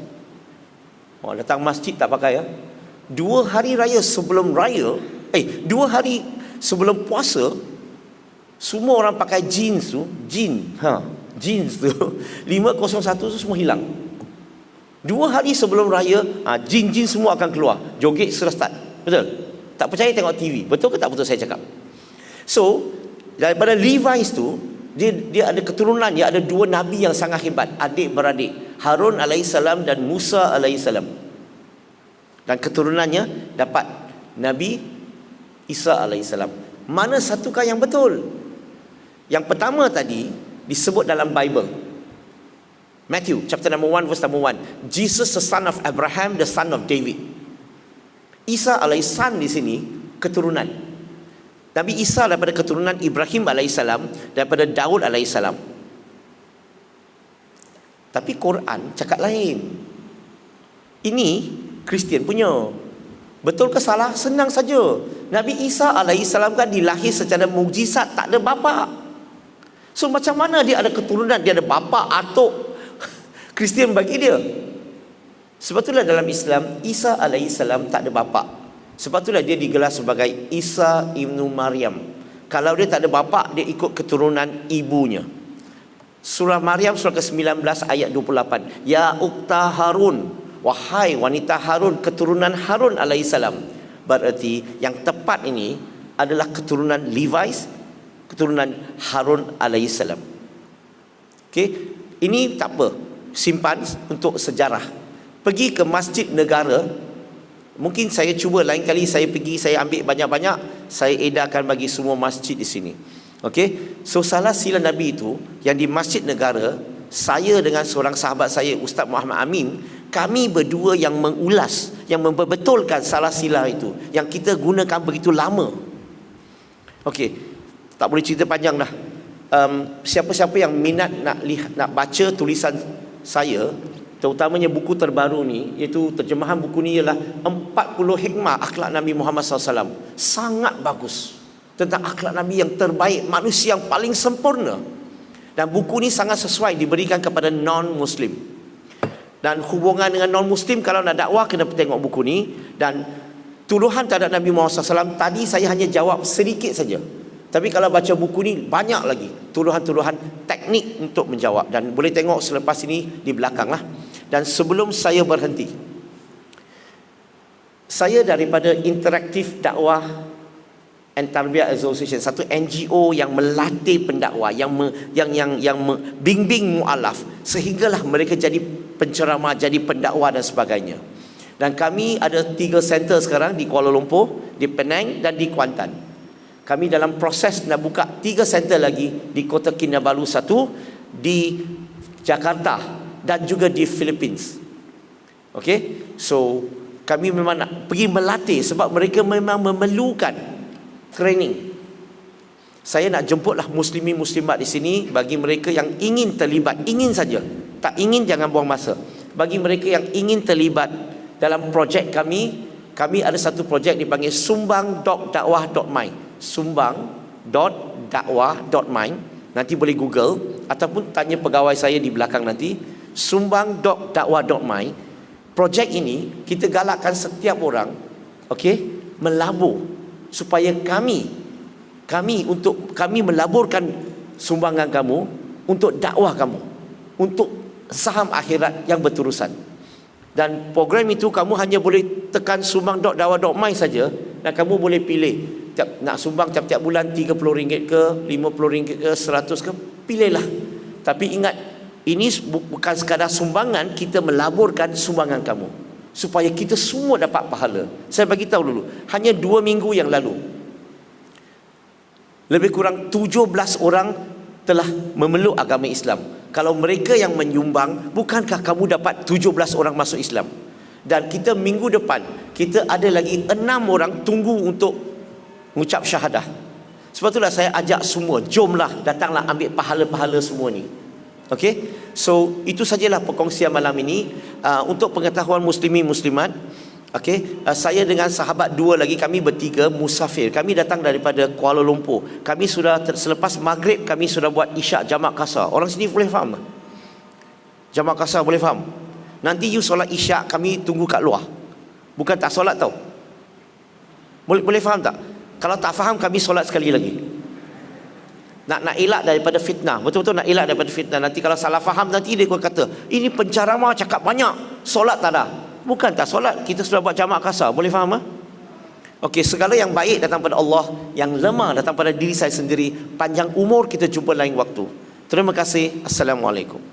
Datang masjid tak pakai ya? 2 hari raya sebelum raya, 2 hari sebelum puasa, semua orang pakai jeans tu, jeans tu 501 tu semua hilang. 2 hari sebelum raya, jeans semua akan keluar. Joget sudah start. Betul? Tak percaya tengok TV. Betul ke tak betul saya cakap? So daripada Levi's tu, dia ada keturunan, dia ada 2 nabi yang sangat hebat, adik-beradik, Harun alaihissalam dan Musa alaihissalam. Dan keturunannya dapat Nabi Isa alaihissalam. Mana satukah yang betul? Yang pertama tadi disebut dalam Bible, Matthew chapter number 1 verse number 1, Jesus the son of Abraham, the son of David. Isa alaihissalam di sini keturunan Nabi Isa daripada keturunan Ibrahim alaihissalam, daripada Daud alaihissalam. Tapi Quran cakap lain. Ini Kristian punya. Betul ke salah? Senang saja. Nabi Isa alaihissalam kan dilahir secara mukjizat, tak ada bapa. So macam mana dia ada keturunan, dia ada bapa, atuk? Kristian bagi dia. Sebab itulah dalam Islam Isa alaihissalam tak ada bapa. Sebab itulah dia digelar sebagai Isa ibnu Maryam. Kalau dia tak ada bapa, dia ikut keturunan ibunya. Surah Maryam surah ke-19 ayat 28. Ya ukta Harun, wahai wanita Harun, keturunan Harun alaihissalam. Berarti yang tepat ini adalah keturunan Levi's, keturunan Harun alaihissalam. Okey, ini tak apa, simpan untuk sejarah. Pergi ke masjid negara. Mungkin saya cuba lain kali saya pergi, saya ambil banyak-banyak, saya edarkan bagi semua masjid di sini. Okey. So salah sila Nabi itu yang di Masjid Negara, saya dengan seorang sahabat saya, Ustaz Muhammad Amin, kami berdua yang mengulas, yang membetulkan salah sila itu, yang kita gunakan begitu lama. Okey, tak boleh cerita panjang dah. Siapa-siapa yang minat nak baca tulisan saya, terutamanya buku terbaru ni, iaitu terjemahan buku ni ialah 40 hikmah akhlak Nabi Muhammad SAW. Sangat bagus tentang akhlak Nabi yang terbaik, manusia yang paling sempurna. Dan buku ni sangat sesuai diberikan kepada non-Muslim. Dan hubungan dengan non-Muslim, kalau nak dakwah kena tengok buku ni. Dan tuduhan terhadap Nabi Muhammad SAW tadi saya hanya jawab sedikit saja. Tapi kalau baca buku ni banyak lagi tuduhan-tuduhan teknik untuk menjawab. Dan boleh tengok selepas ini di belakang lah. Dan sebelum saya berhenti, saya daripada Interaktif Dakwah and Tarbiyah Association, satu NGO yang melatih pendakwa, yang bimbing mualaf sehinggalah mereka jadi penceramah, jadi pendakwa dan sebagainya. Dan kami ada 3 center sekarang di Kuala Lumpur, di Penang dan di Kuantan. Kami dalam proses nak buka 3 center lagi di Kota Kinabalu 1, di Jakarta dan juga di Philippines. Okay, so kami memang nak pergi melatih sebab mereka memang memerlukan training. Saya nak jemputlah muslimin muslimat di sini bagi mereka yang ingin terlibat, ingin saja. Tak ingin jangan buang masa. Bagi mereka yang ingin terlibat dalam projek kami ada satu projek dipanggil sumbang.dakwah.my. Sumbang.dakwah.my. Nanti boleh Google ataupun tanya pegawai saya di belakang nanti. Sumbang.dakwah.my. Projek ini kita galakkan setiap orang, melabur supaya kami melaburkan sumbangan kamu untuk dakwah kamu, untuk saham akhirat yang berterusan. Dan program itu kamu hanya boleh tekan sumbang.dakwah.my saja, dan kamu boleh pilih nak sumbang tiap-tiap bulan RM30 ke, RM50 ke, RM100 ke, pilihlah. Tapi ingat, ini bukan sekadar sumbangan, kita melaburkan sumbangan kamu supaya kita semua dapat pahala. Saya bagi tahu dulu, hanya 2 minggu yang lalu, lebih kurang 17 orang telah memeluk agama Islam. Kalau mereka yang menyumbang, bukankah kamu dapat 17 orang masuk Islam? Dan kita minggu depan, kita ada lagi 6 orang tunggu untuk mengucap syahadah. Sebab itulah saya ajak semua, jomlah, datanglah ambil pahala-pahala semua ni. Okay, so itu sajalah perkongsian malam ini. Untuk pengetahuan muslimin muslimat, saya dengan sahabat 2 lagi, kami bertiga musafir. Kami datang daripada Kuala Lumpur. Kami sudah selepas maghrib kami sudah buat isyak jamak kasar. Orang sini boleh faham? Jamak kasar boleh faham? Nanti you solat isyak, kami tunggu kat luar. Bukan tak solat tau. Boleh faham tak? Kalau tak faham, kami solat sekali lagi. Nak elak daripada fitnah. Betul-betul nak elak daripada fitnah. Nanti kalau salah faham, nanti dia kata, ini penceramah cakap banyak, solat tak ada. Bukan tak solat, kita sudah buat jamak kasar. Boleh faham? Okey, segala yang baik datang pada Allah, yang lemah datang pada diri saya sendiri. Panjang umur, kita jumpa lain waktu. Terima kasih. Assalamualaikum.